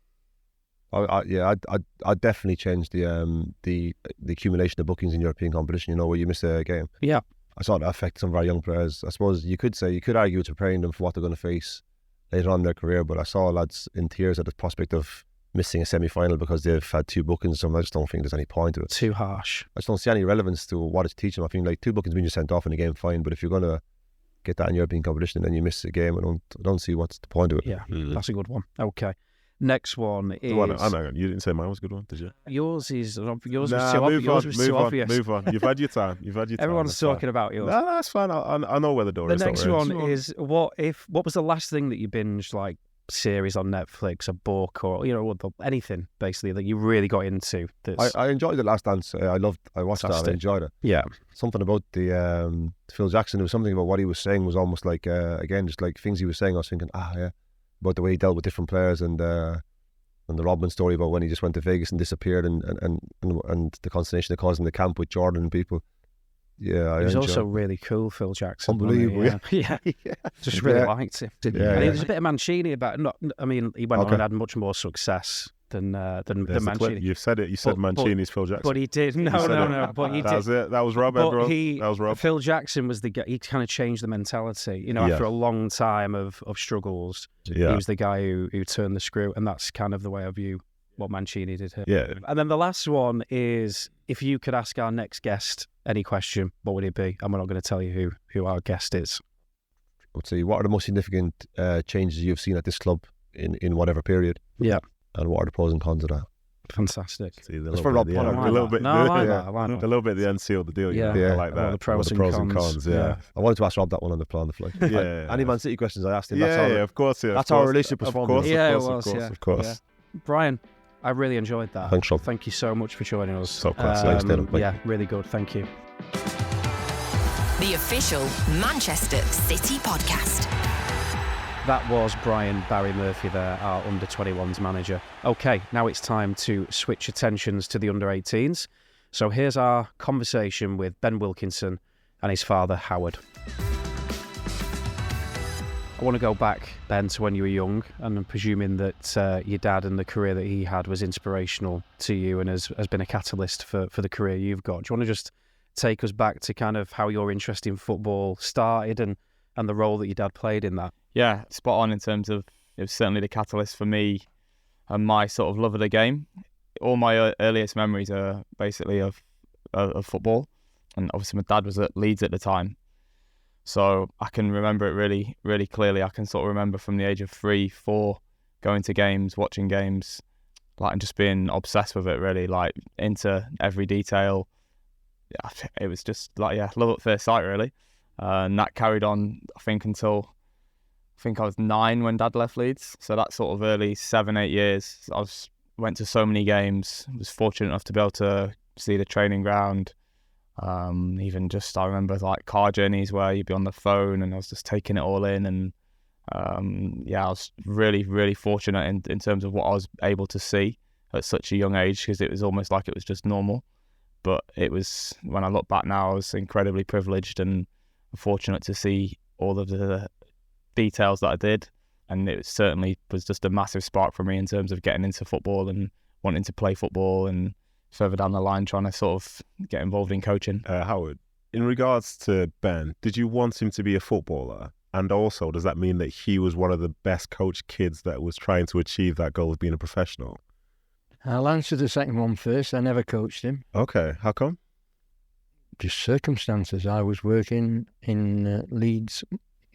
I'd definitely change the accumulation of bookings in European competition, you know, where you miss a game. Yeah. I saw that affect some of our young players. I suppose you could argue it's preparing them for what they're going to face later on in their career, but I saw lads in tears at the prospect of missing a semi-final because they've had 2 bookings. So I just don't think there's any point to it. Too harsh. I just don't see any relevance to what it's teaching them. I think like 2 bookings mean you're sent off in a game, fine, but if you're going to get that in European competition and then you miss a game, I don't see what's the point of it. Yeah, that's a good one. Okay. Next one is... You didn't say mine was a good one, did you? Yours was too Move obvious. Move on. You've had your time. Everyone's talking about yours. No, that's fine. I know where the door is. The next one is, what was the last thing that you binged, like series on Netflix, a book, or anything basically that you really got into? I enjoyed The Last Dance. I watched that. I enjoyed it. Yeah. Something about the Phil Jackson. There was something about what he was saying was almost like again, just like things he was saying. I was thinking, yeah, about the way he dealt with different players and the Rodman story about when he just went to Vegas and disappeared and the consternation it caused in the camp with Jordan and people. Yeah, he was also really cool, Phil Jackson. Unbelievable, yeah. Just really liked him. And there's a bit of Mancini about it. He went on and had much more success than Mancini. You've said it. You said Mancini's Phil Jackson. But he did. No. But he did. That was it. That was Rob. But That was Rob. Phil Jackson was the guy. He kind of changed the mentality. After a long time of struggles, he was the guy who turned the screw, and that's kind of the way I view what Mancini did here. Yeah. And then the last one is, if you could ask our next guest any question, what would it be? And we're not going to tell you who our guest is. I would say, what are the most significant changes you've seen at this club in whatever period? Yeah. And what are the pros and cons of that? Fantastic. See, it's for Rob Pollard. I like that. A little bit at the end sealed the deal. Yeah. I like that. The pros and cons. Yeah. I wanted to ask Rob that one on the fly. Yeah. Any Man City questions I asked him? Of course. That's our relationship was formed. Of course. Yeah. Brian, I really enjoyed that. Thanks, Rob. Thank you so much for joining us. So class. Thanks, Nedum. Yeah, really good. Thank you. The official Manchester City podcast. That was Brian Barry Murphy there, our under-21s manager. Okay, now it's time to switch attentions to the under-18s. So here's our conversation with Ben Wilkinson and his father, Howard. I want to go back, Ben, to when you were young, and I'm presuming that your dad and the career that he had was inspirational to you and has been a catalyst for the career you've got. Do you want to just take us back to kind of how your interest in football started and the role that your dad played in that? Yeah, spot on in terms of it was certainly the catalyst for me and my sort of love of the game. All my earliest memories are basically of football, and obviously my dad was at Leeds at the time, so I can remember it really, really clearly. I can sort of remember from the age of 3, 4 going to games, watching games, and just being obsessed with it, really, into every detail. Yeah, it was just love at first sight, really, and that carried on, I think, until I was 9 when Dad left Leeds. So that sort of early 7, 8 years, went to so many games. Was fortunate enough to be able to see the training ground. Even just, I remember car journeys where you'd be on the phone and I was just taking it all in. And I was really, really fortunate in terms of what I was able to see at such a young age, because it was almost like it was just normal. But it was, when I look back now, I was incredibly privileged and fortunate to see all of the details that I did, and it certainly was just a massive spark for me in terms of getting into football and wanting to play football, and further down the line trying to sort of get involved in coaching. Howard, in regards to Ben, did you want him to be a footballer? And also, does that mean that he was one of the best coached kids that was trying to achieve that goal of being a professional? I'll answer the second one first. I never coached him. Okay, how come? Just circumstances. I was working in Leeds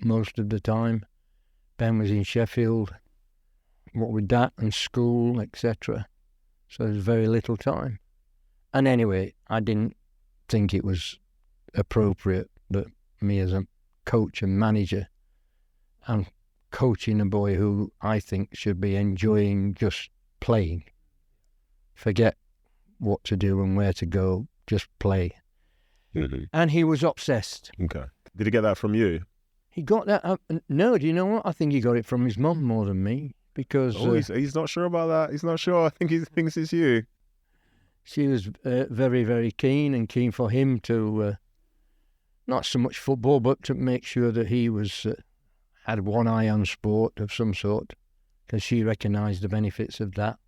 most of the time. Ben was in Sheffield, what with that and school, etc. So there's very little time. And anyway, I didn't think it was appropriate that me as a coach and manager, I'm coaching a boy who I think should be enjoying just playing forget what to do and where to go, just play. Mm-hmm. And he was obsessed. Okay. Did he get that from you? He got that. No, do you know what? I think he got it from his mum more than me, because he's not sure about that. He's not sure. I think he thinks it's you. she was very, very keen for him to, not so much football, but to make sure that he was had one eye on sport of some sort, because she recognised the benefits of that.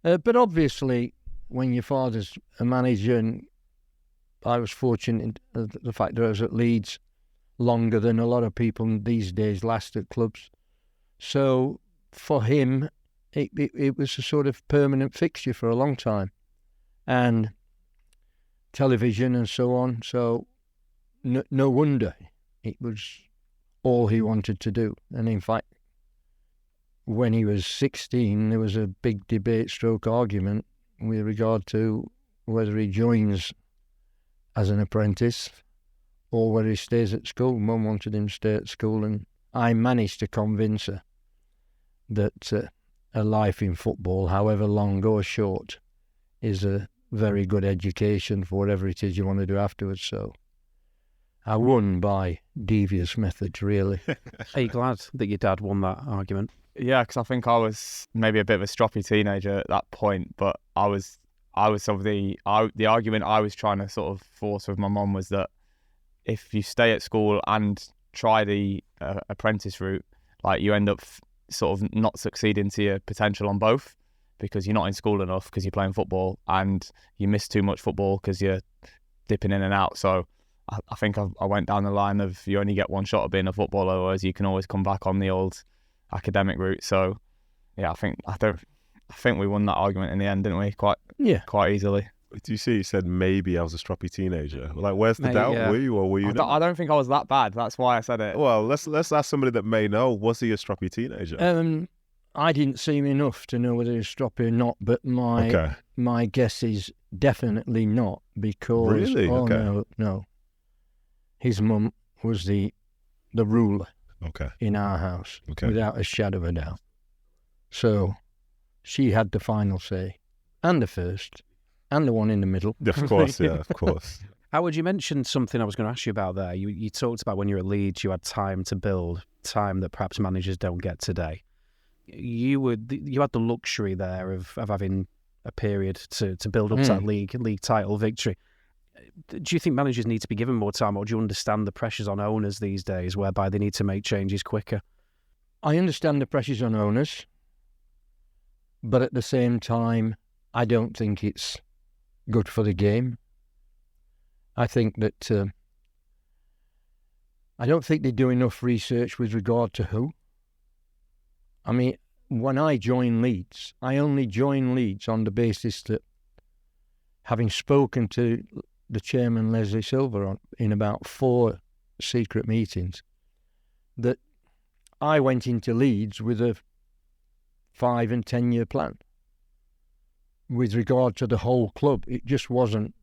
But obviously, when your father's a manager, and I was fortunate in the fact that I was at Leeds longer than a lot of people these days last at clubs. So for him, it was a sort of permanent fixture for a long time. And television and so on. So no wonder it was all he wanted to do. And in fact, when he was 16, there was a big debate stroke argument with regard to whether he joins as an apprentice or whether he stays at school. Mum wanted him to stay at school, and I managed to convince her that a life in football, however long or short, is a very good education for whatever it is you want to do afterwards. So I won by devious methods, really. Are you glad that your dad won that argument? Yeah, because I think I was maybe a bit of a stroppy teenager at that point, but I was sort of the argument I was trying to sort of force with my mum was that if you stay at school and try the apprentice route, like you end up sort of not succeeding to your potential on both, because you're not in school enough because you're playing football, and you miss too much football because you're dipping in and out. So I think I went down the line of you only get one shot at being a footballer, whereas you can always come back on the old academic route. So yeah, I think we won that argument in the end, didn't we? Quite easily. Do you see? You said maybe I was a stroppy teenager. Like, where's the Mate, doubt? yeah. Were you, or were you not? I don't think I was that bad. That's why I said it. Well, let's ask somebody that may know. Was he a stroppy teenager? I didn't see him enough to know whether he was stroppy or not, but my guess is definitely not, because Really? Okay. No. His mum was the ruler in our house, without a shadow of a doubt. So she had the final say, and the first, and the one in the middle. Of course, yeah, of course. Howard, you mentioned something I was going to ask you about there. You talked about when you were at Leeds, you had time to build, time that perhaps managers don't get today. You had the luxury there of having a period to build up to that league title victory. Do you think managers need to be given more time, or do you understand the pressures on owners these days whereby they need to make changes quicker? I understand the pressures on owners, but at the same time, I don't think it's good for the game. I think that I don't think they do enough research with regard to who. I mean, when I joined Leeds, I only joined Leeds on the basis that, having spoken to the chairman, Leslie Silver, in about 4 secret meetings, that I went into Leeds with a 5 and 10 year plan. With regard to the whole club, it just wasn't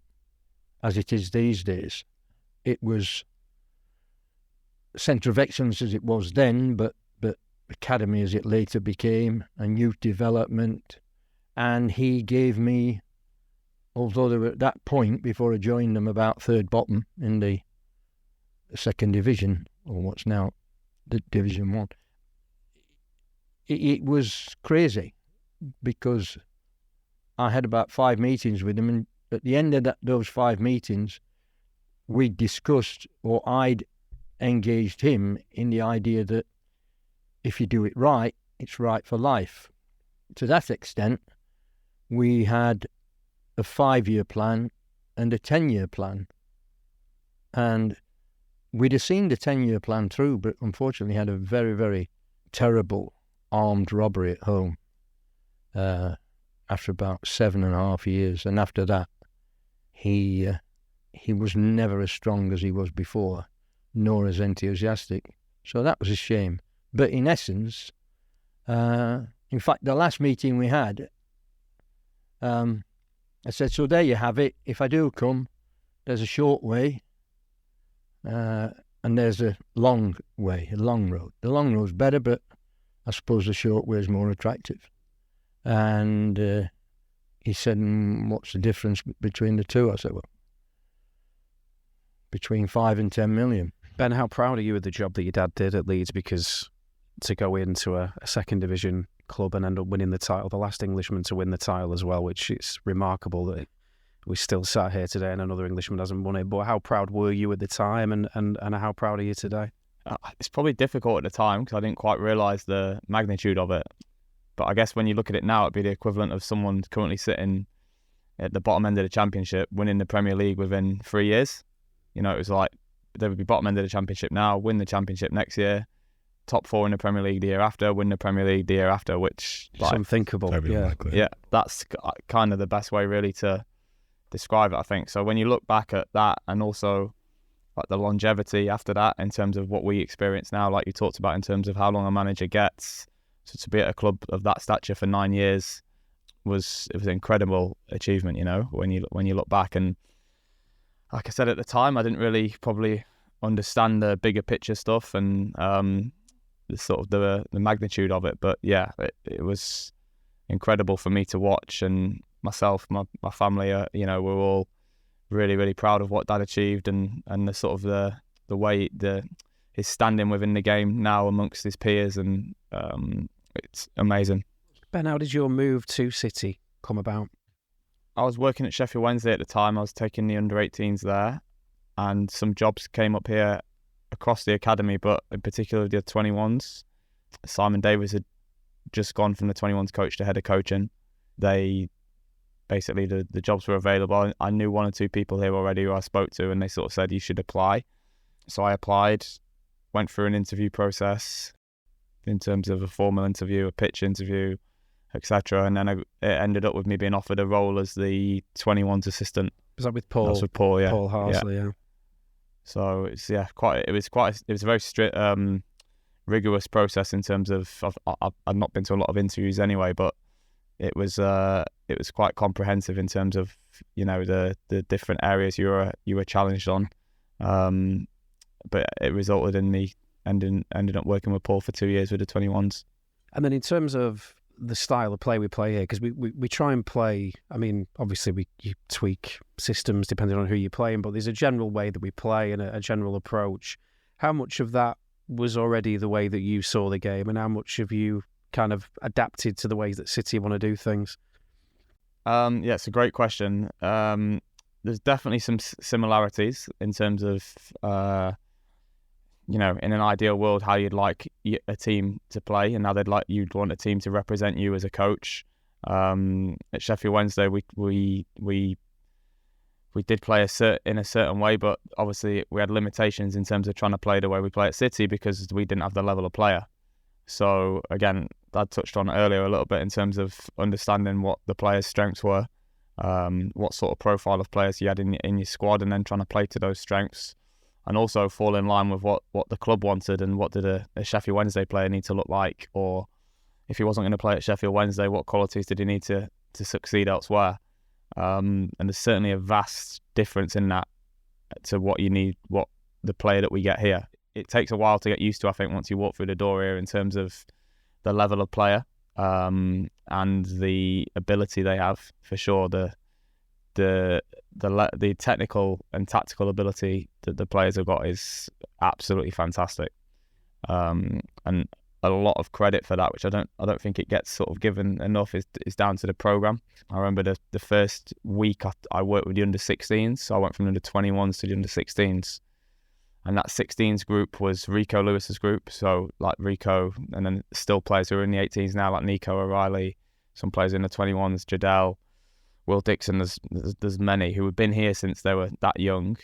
as it is these days. It was centre of excellence as it was then, but academy as it later became, and youth development. And he gave me, although they were at that point, before I joined them, about third bottom in the second division, or what's now the Division 1. It was crazy, because I had about 5 meetings with him, and at the end of those 5 meetings, we discussed, or I'd engaged him in the idea that if you do it right, it's right for life. To that extent, we had a 5-year plan and a 10-year plan. And we'd have seen the 10-year plan through, but unfortunately had a very, very terrible armed robbery at home after about 7.5 years. And after that, he was never as strong as he was before, nor as enthusiastic. So that was a shame. But in essence, in fact, the last meeting we had, I said, so there you have it. If I do come, there's a short way and there's a long way, a long road. The long road's better, but I suppose the short way is more attractive. And he said, what's the difference between the two? I said, well, between 5 and 10 million. Ben, how proud are you of the job that your dad did at Leeds? Because to go into a second division club and end up winning the title, the last Englishman to win the title as well, which is remarkable that we still sat here today and another Englishman hasn't won it. But how proud were you at the time, and how proud are you today? It's probably difficult at the time because I didn't quite realise the magnitude of it. But I guess when you look at it now, it'd be the equivalent of someone currently sitting at the bottom end of the Championship, winning the Premier League within 3 years. You know, it was like they would be bottom end of the Championship now, win the Championship next year, top 4 in the Premier League the year after, win the Premier League the year after, which it's unthinkable. Yeah, that's kind of the best way really to describe it, I think. So when you look back at that, and also like the longevity after that in terms of what we experience now, like you talked about in terms of how long a manager gets, so to be at a club of that stature for 9 years it was an incredible achievement, you know, when you look back. And like I said at the time, I didn't really probably understand the bigger picture stuff and the sort of the magnitude of it. But yeah, it was incredible for me to watch, and myself, my family, you know, we're all really, really proud of what Dad achieved, and the sort of the way his standing within the game now amongst his peers, and it's amazing. Ben, how did your move to City come about? I was working at Sheffield Wednesday at the time. I was taking the under-18s there, and some jobs came up here across the academy, but in particular the 21s. Simon Davis had just gone from the 21s coach to head of coaching. They basically, the jobs were available. I knew 1 or 2 people here already who I spoke to, and they sort of said you should apply. So I applied, went through an interview process in terms of a formal interview, a pitch interview, etc. And then it ended up with me being offered a role as the 21s assistant. Was that with Paul? That was with Paul, yeah. Paul Harsley, yeah. So it was a very strict, rigorous process in terms of I've not been to a lot of interviews anyway, but it was quite comprehensive in terms of, you know, the different areas you were challenged on, but it resulted in me ended up working with Paul for 2 years with the 21s. And then in terms of the style of play we play here, because we try and play, I mean, obviously you tweak systems depending on who you're playing, but there's a general way that we play and a general approach. How much of that was already the way that you saw the game, and how much have you kind of adapted to the ways that City want to do things? Yeah, it's a great question. There's definitely some similarities in terms of, you know, in an ideal world, how you'd like a team to play and how you'd want a team to represent you as a coach. At Sheffield Wednesday, we did play in a certain way, but obviously we had limitations in terms of trying to play the way we play at City because we didn't have the level of player. So again, Dad touched on it earlier a little bit in terms of understanding what the players' strengths were, what sort of profile of players you had in your squad, and then trying to play to those strengths, and also fall in line with what the club wanted and what did a Sheffield Wednesday player need to look like, or if he wasn't going to play at Sheffield Wednesday, what qualities did he need to succeed elsewhere? And there's certainly a vast difference in that to what you need, what the player that we get here. It takes a while to get used to, I think, once you walk through the door here in terms of the level of player and the ability they have, for sure. The technical and tactical ability that the players have got is absolutely fantastic, and a lot of credit for that, which I don't think it gets sort of given enough, is down to the program. I remember the first week I worked with the under-16s, so I went from the under-21s to the under-16s, and that 16s group was Rico Lewis's group. So like Rico, and then still players who are in the 18s now, like Nico O'Reilly, some players in the 21s, Jadel, Will Dixon. There's many who have been here since they were that young.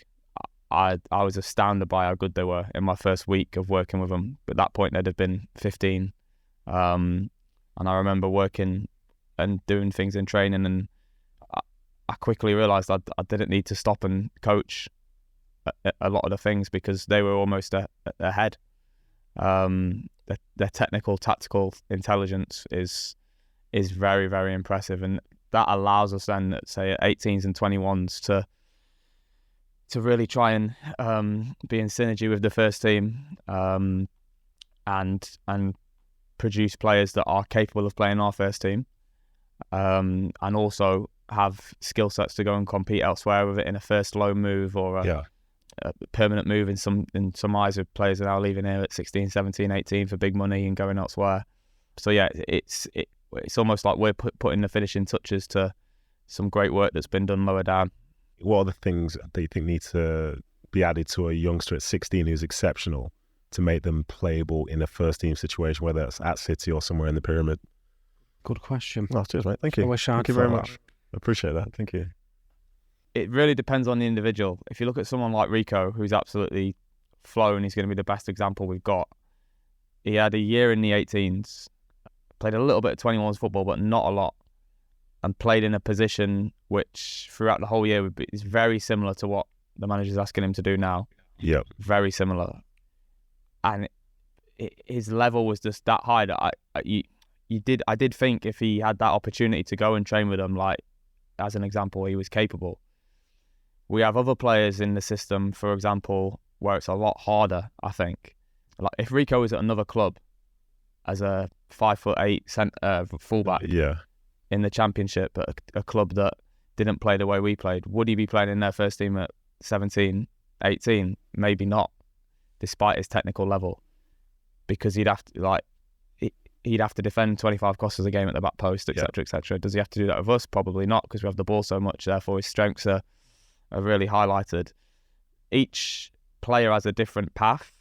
I was astounded by how good they were in my first week of working with them. At that point, they'd have been 15. And I remember working and doing things in training, and I quickly realised I didn't need to stop and coach a lot of the things because they were almost ahead. Their technical, tactical intelligence is very, very impressive, and that allows us then, say, at 18s and 21s to really try and be in synergy with the first team, and produce players that are capable of playing our first team, and also have skill sets to go and compete elsewhere with it in a first loan move or a permanent move in some eyes of players are now leaving here at 16, 17, 18 for big money and going elsewhere. So yeah, it's almost like we're putting the finishing touches to some great work that's been done lower down. What are the things that you think need to be added to a youngster at 16 who's exceptional to make them playable in a first team situation, whether it's at City or somewhere in the pyramid? Good question. Oh, cheers, mate. Thank you. I wish I'd Thank you very much. I appreciate that. Thank you. It really depends on the individual. If you look at someone like Rico, who's absolutely flown, he's going to be the best example we've got. He had a year in the 18s, played a little bit of 21s football, but not a lot, and played in a position which throughout the whole year is very similar to what the manager's asking him to do now. Yep. Very similar. And his level was just that high that I did think if he had that opportunity to go and train with them, like as an example, he was capable. We have other players in the system, for example, where it's a lot harder, I think. Like if Rico was at another club as a 5'8" fullback in the Championship at a club that didn't play the way we played, would he be playing in their first team at 17, 18? Maybe not, despite his technical level, because he'd have to defend 25 crosses a game at the back post, etc., etc. Does he have to do that with us? Probably not, because we have the ball so much. Therefore, his strengths are really highlighted. Each player has a different path.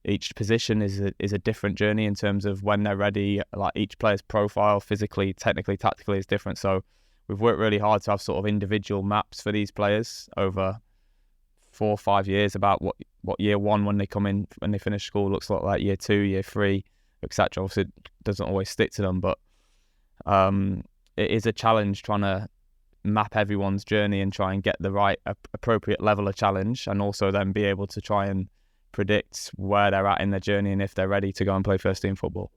Each position is a different journey in terms of when they're ready. Like each player's profile, physically, technically, tactically, is different. So we've worked really hard to have sort of individual maps for these players over 4 or 5 years about what year one when they come in, when they finish school, looks like year 2, year 3, etc. Obviously, it doesn't always stick to them, but it is a challenge trying to map everyone's journey and try and get the right appropriate level of challenge, and also then be able to try and predict where they're at in their journey and if they're ready to go and play first team football.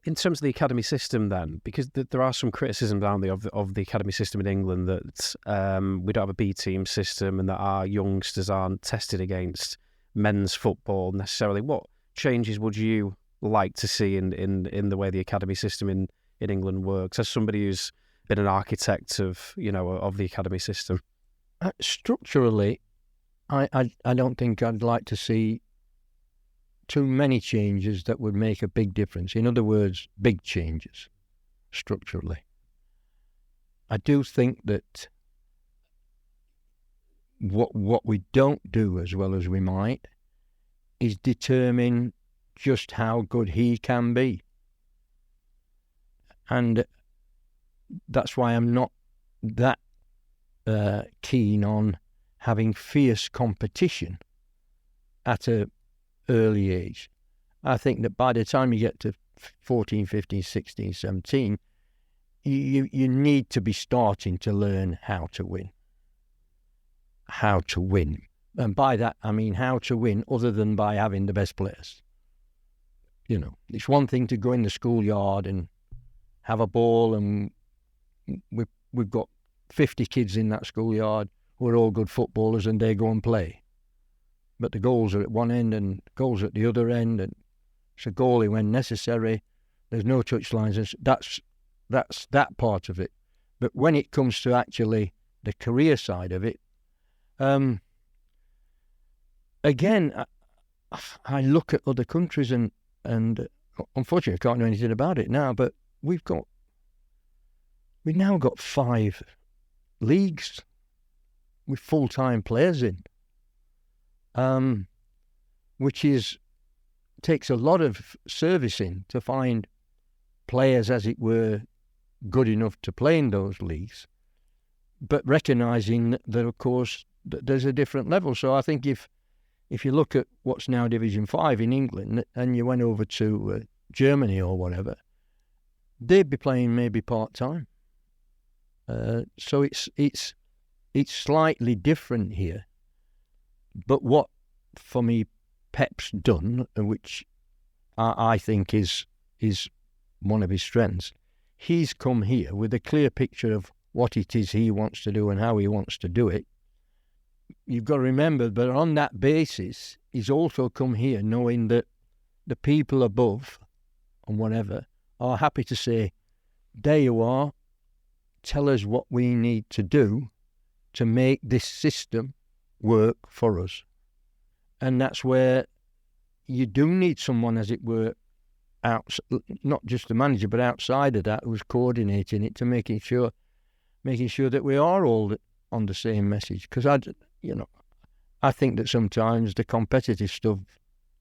In terms of the academy system then, because there are some criticisms down there of the academy system in England that we don't have a B team system and that our youngsters aren't tested against men's football necessarily. What changes would you like to see in the way the academy system in England works, as somebody who's been an architect of the academy system? Structurally, I don't think I'd like to see too many changes that would make a big difference. In other words, big changes structurally. I do think that what we don't do as well as we might is determine just how good he can be. And that's why I'm not that keen on having fierce competition at an early age. I think that by the time you get to 14, 15, 16, 17, you need to be starting to learn how to win. How to win. And by that, I mean how to win other than by having the best players. It's one thing to go in the schoolyard and have a ball, and we've got 50 kids in that schoolyard who are all good footballers, and they go and play. But the goals are at one end and goals at the other end, and it's a goalie when necessary. There's no touchlines. That's that part of it. But when it comes to actually the career side of it, again, I look at other countries and unfortunately I can't do anything about it now, but we've now got 5 leagues with full-time players in, which takes a lot of servicing to find players, as it were, good enough to play in those leagues, but recognising that, of course, there's a different level. So I think if you look at what's now Division 5 in England and you went over to Germany or whatever, they'd be playing maybe part-time. So it's slightly different here. But what, for me, Pep's done, which I think is one of his strengths, he's come here with a clear picture of what it is he wants to do and how he wants to do it. You've got to remember, but on that basis, he's also come here knowing that the people above and whatever are happy to say, there you are, tell us what we need to do to make this system work for us. And that's where you do need someone, as it were, not just the manager, but outside of that, who's coordinating it to making sure that we are all on the same message. Because I think that sometimes the competitive stuff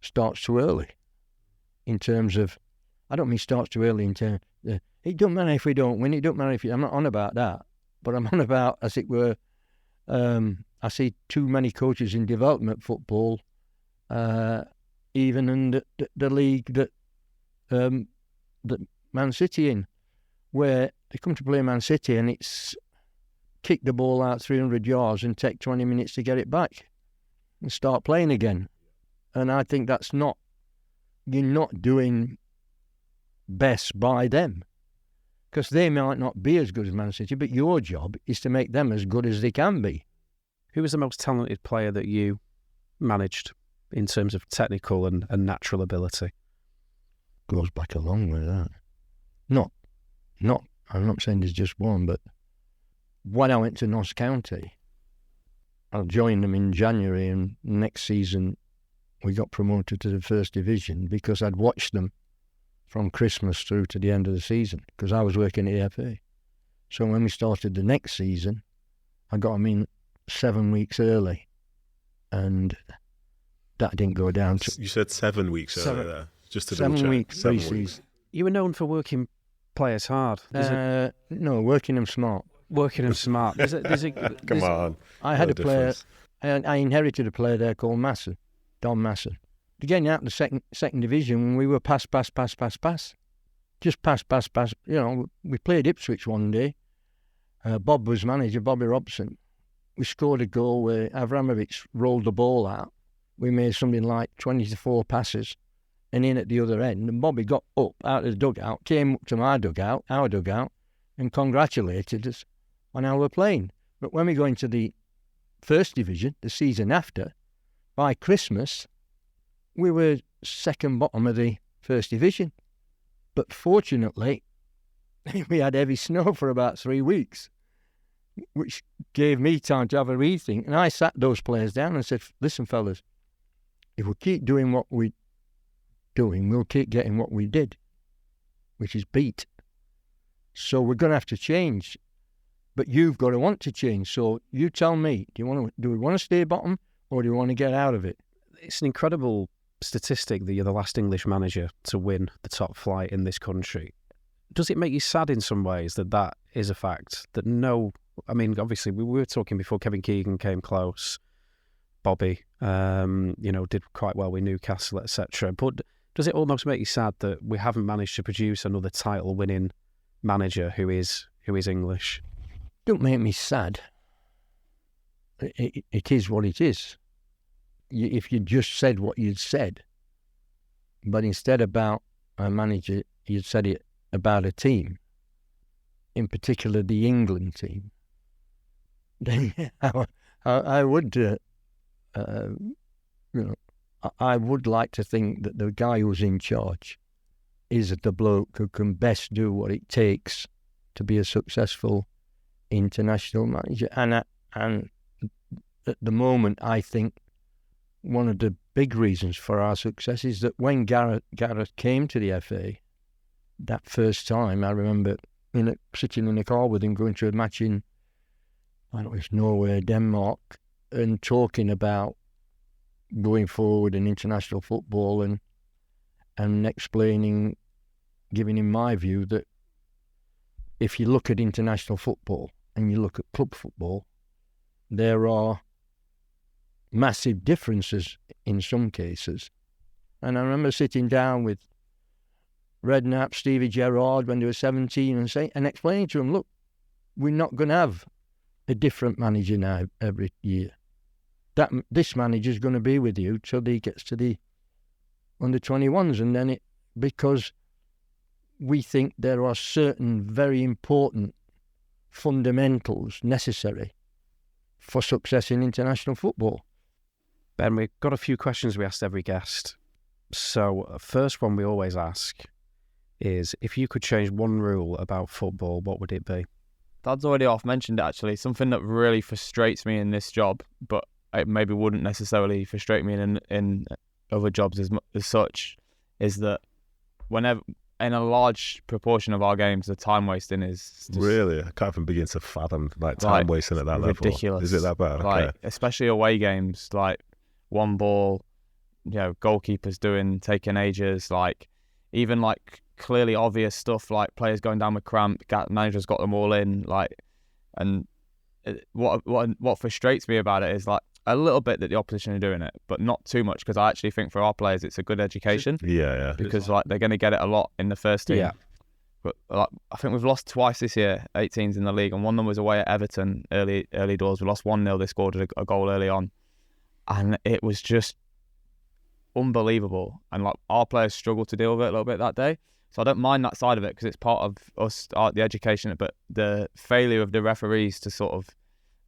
starts too early. In terms of, I don't mean starts too early in terms. It don't matter if we don't win. It don't matter if I'm not on about that, but I'm on about, as it were. I see too many coaches in development football, even in the league that Man City in, where they come to play Man City and it's kick the ball out 300 yards and take 20 minutes to get it back and start playing again. And I think you're not doing best by them, because they might not be as good as Man City, but your job is to make them as good as they can be. Who was the most talented player that you managed in terms of technical and natural ability? Goes back a long way, that. I'm not saying there's just one, but when I went to Notts County, I joined them in January, and next season we got promoted to the First Division because I'd watched them from Christmas through to the end of the season, because I was working at the FA. So when we started the next season, I got them in 7 weeks early, and that didn't go down to... You said 7 weeks earlier there, just to double check. 7 weeks pre-season. You were known for working players hard. No, working them smart. Working them smart. Come on. I had a player, I inherited a player there called Masson, Don Masson. Getting out of the second division, we were pass. Just pass. We played Ipswich one day. Bob was manager, Bobby Robson. We scored a goal where Avramovic rolled the ball out. We made something like 24 passes and in at the other end. And Bobby got up out of the dugout, came up to our dugout, and congratulated us on how we're playing. But when we go into the First Division, the season after, by Christmas, we were second bottom of the First Division. But fortunately, we had heavy snow for about 3 weeks, which gave me time to have a rethink. And I sat those players down and said, listen, fellas, if we keep doing what we're doing, we'll keep getting what we did, which is beat. So we're going to have to change. But you've got to want to change. So you tell me, do we want to stay bottom or do we want to get out of it? It's an incredible statistic that you're the last English manager to win the top flight in this country. Does it make you sad in some ways that is a fact? Obviously we were talking before, Kevin Keegan came close, Bobby, did quite well with Newcastle, etc. But does it almost make you sad that we haven't managed to produce another title-winning manager who is English? Don't make me sad. It is what it is. If you just said what you'd said, but instead about a manager, you'd said it about a team, in particular the England team, then I would, I would like to think that the guy who's in charge is the bloke who can best do what it takes to be a successful international manager. And at the moment, I think one of the big reasons for our success is that when Gareth came to the FA, that first time, I remember sitting in a car with him going to a match in, I don't know, it's Norway, Denmark, and talking about going forward in international football and explaining, giving him my view that if you look at international football and you look at club football, there are massive differences in some cases. And I remember sitting down with Redknapp, Stevie Gerrard when they were 17 and explaining to them, look, we're not going to have a different manager now every year. This manager's going to be with you till he gets to the under-21s, and then because we think there are certain very important fundamentals necessary for success in international football. Ben, we've got a few questions we asked every guest. So, first one we always ask is, if you could change one rule about football, what would it be? Dad's already mentioned it actually. Something that really frustrates me in this job, but it maybe wouldn't necessarily frustrate me in other jobs as such, is that whenever in a large proportion of our games, the time wasting is just, really. I can't even begin to fathom time wasting at that level. Ridiculous. Is it that bad? Like Okay. especially away games, like one ball, goalkeepers taking ages, like even like clearly obvious stuff like players going down with cramp, managers got them all in, like, and what frustrates me about it is like a little bit that the opposition are doing it, but not too much, because I actually think for our players it's a good education. Yeah. Because like they're going to get it a lot in the first team. Yeah. But like, I think we've lost twice this year, 18s in the league, and one of them was away at Everton early doors. We lost 1-0. They scored a goal early on, and it was just unbelievable. And like our players struggled to deal with it a little bit that day. So I don't mind that side of it because it's part of us, the education. But the failure of the referees to sort of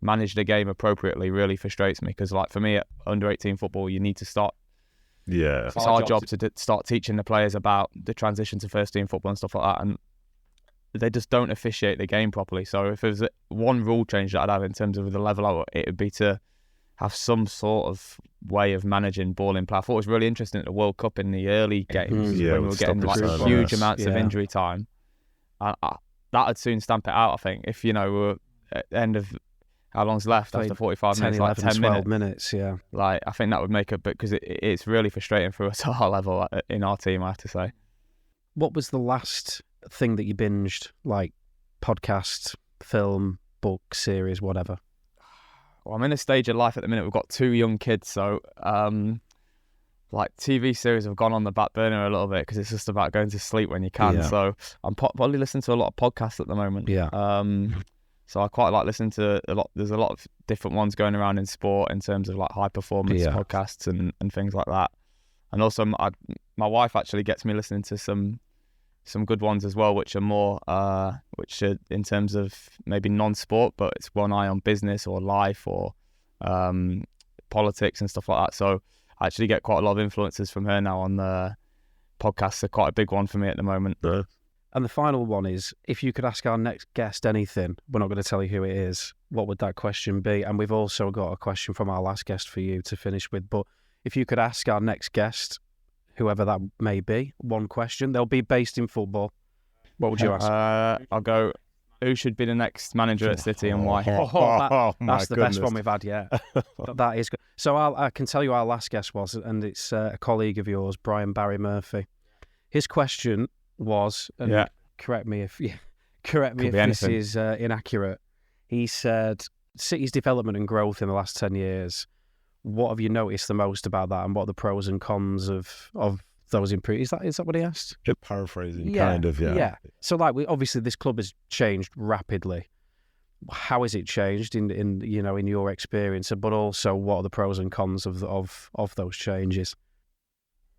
manage the game appropriately really frustrates me, because like for me at under 18 football, you need to start. Yeah. It's our job to start teaching the players about the transition to first team football and stuff like that, and they just don't officiate the game properly. So if there's one rule change that I'd have in terms of the level out, it would be to have some sort of way of managing ball in play. I thought it was really interesting at the World Cup in the early games when we were getting like huge amounts of injury time. That would soon stamp it out, I think. If we're at the end of how long's left after 45 minutes, 11, like 10 12 minutes, yeah. Like, I think that would make a bit, because it's really frustrating for us at our level in our team, I have to say. What was the last thing that you binged, like podcast, film, book, series, whatever? Well, I'm in a stage of life at the minute. We've got 2 young kids, so like TV series have gone on the back burner a little bit because it's just about going to sleep when you can. Yeah. So I'm probably listening to a lot of podcasts at the moment. Yeah. So I quite like listening to a lot. There's a lot of different ones going around in sport in terms of like high performance podcasts and things like that. And also my wife actually gets me listening to some good ones as well, which are more which are in terms of maybe non-sport, but it's one eye on business or life or politics and stuff like that. So I actually get quite a lot of influences from her now on the podcasts. Are quite a big one for me at the moment. And the final one is, if you could ask our next guest anything, we're not going to tell you who it is, what would that question be? And we've also got a question from our last guest for you to finish with. But if you could ask our next guest, whoever that may be, one question, they'll be based in football. What would you ask? I'll go, who should be the next manager at City and why? That's the best one we've had yet. That is good. So I can tell you our last guest was, and it's a colleague of yours, Barry Murphy. His question was, and correct me if this is inaccurate. He said, City's development and growth in the last 10 years, what have you noticed the most about that, and what are the pros and cons of those improvements? Is that what he asked? Paraphrasing, kind of, yeah. Yeah. So like, obviously this club has changed rapidly. How has it changed in your experience, but also what are the pros and cons of those changes?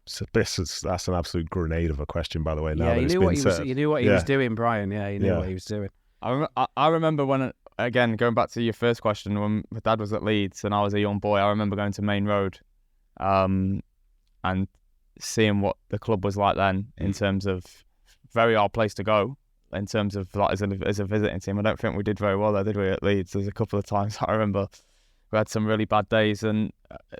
So that's an absolute grenade of a question, by the way. Now yeah, that you knew what he was doing, Brian. Yeah, you knew what he was doing. I remember when, again, going back to your first question, when my dad was at Leeds and I was a young boy, I remember going to Main Road and seeing what the club was like then in terms of very hard place to go in terms of like as a visiting team. I don't think we did very well there, did we, at Leeds? There's a couple of times I remember we had some really bad days,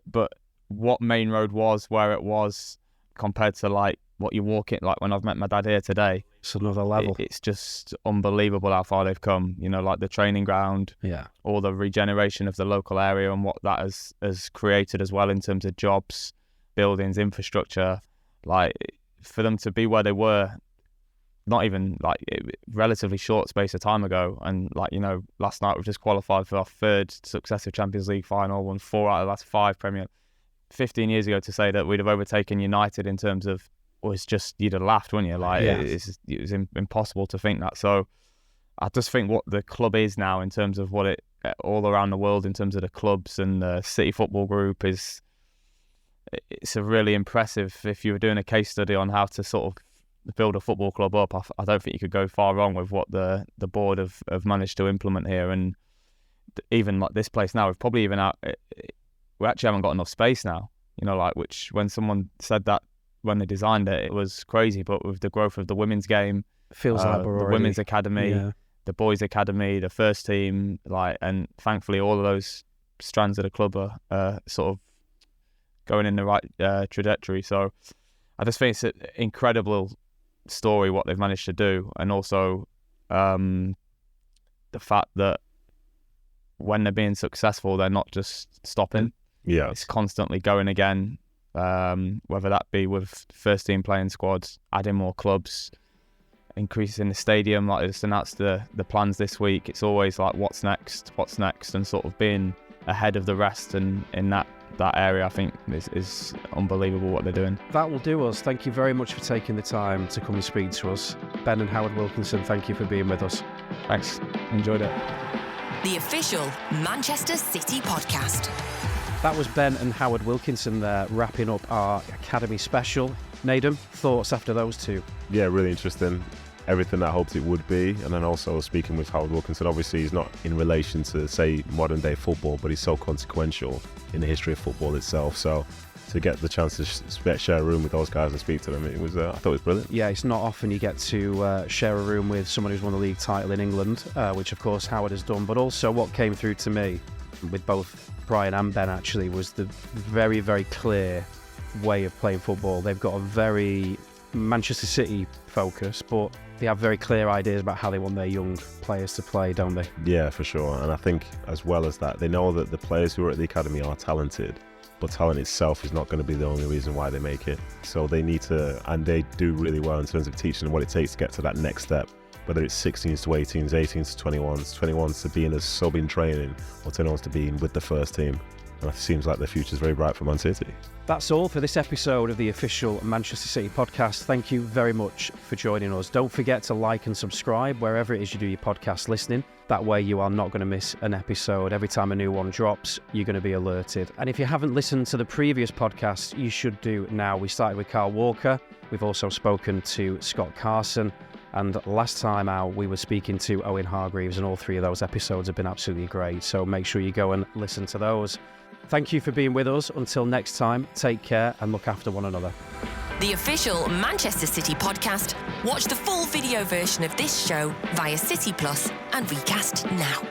but what Main Road was, where it was compared to like what you walk in, like when I've met my dad here today, it's another level. It's just unbelievable how far they've come. Like the training ground, all the regeneration of the local area and what that has created as well in terms of jobs, buildings, infrastructure. Like for them to be where they were, not even like relatively short space of time ago, and like last night we've just qualified for our 3rd successive Champions League final, won 4 out of the last 5 Premier. 15 years ago to say that we'd have overtaken United in terms of, it's just, you'd have laughed, wouldn't you? Like it was impossible to think that. So I just think what the club is now in terms of what it all around the world in terms of the clubs and the City Football Group it's a really impressive. If you were doing a case study on how to sort of build a football club up, I don't think you could go far wrong with what the board have managed to implement here. And even like this place now, we've probably even out. We actually haven't got enough space now, which when someone said that when they designed it, it was crazy. But with the growth of the women's game, feels like the women's academy, the boys' academy, the first team, and thankfully all of those strands of the club are sort of going in the right trajectory. So I just think it's an incredible story what they've managed to do, and also the fact that when they're being successful, they're not just stopping. Yeah, it's constantly going again. Whether that be with first team playing squads, adding more clubs, increasing the stadium, like just announced the plans this week. It's always like what's next, and sort of being ahead of the rest, and in that area I think is unbelievable what they're doing. That will do us. Thank you very much for taking the time to come and speak to us. Ben and Howard Wilkinson, thank you for being with us. Thanks, enjoyed it. The official Manchester City podcast. That was Ben and Howard Wilkinson there, wrapping up our Academy special. Nedum, thoughts after those two? Yeah, really interesting. Everything I hoped it would be. And then also speaking with Howard Wilkinson, obviously he's not in relation to, say, modern day football, but he's so consequential in the history of football itself. So to get the chance to share a room with those guys and speak to them, it was I thought it was brilliant. Yeah, it's not often you get to share a room with someone who's won the league title in England, which of course Howard has done. But also what came through to me with both Brian and Ben actually was the very, very clear way of playing football. They've got a very Manchester City focus, but they have very clear ideas about how they want their young players to play, don't they? Yeah, for sure. And I think as well as that, they know that the players who are at the academy are talented, but talent itself is not going to be the only reason why they make it. So they need to, and they do really well in terms of teaching them what it takes to get to that next step, whether it's 16s to 18s, 18s to 21s, 21s to being a sub in training, or 21s to being with the first team. And it seems like the future's very bright for Man City. That's all for this episode of the official Manchester City podcast. Thank you very much for joining us. Don't forget to like and subscribe wherever it is you do your podcast listening. That way you are not going to miss an episode. Every time a new one drops, you're going to be alerted. And if you haven't listened to the previous podcast, you should do now. We started with Carl Walker. We've also spoken to Scott Carson. And last time out, we were speaking to Owen Hargreaves, and all three of those episodes have been absolutely great. So make sure you go and listen to those. Thank you for being with us. Until next time, take care and look after one another. The official Manchester City podcast. Watch the full video version of this show via City Plus and Recast now.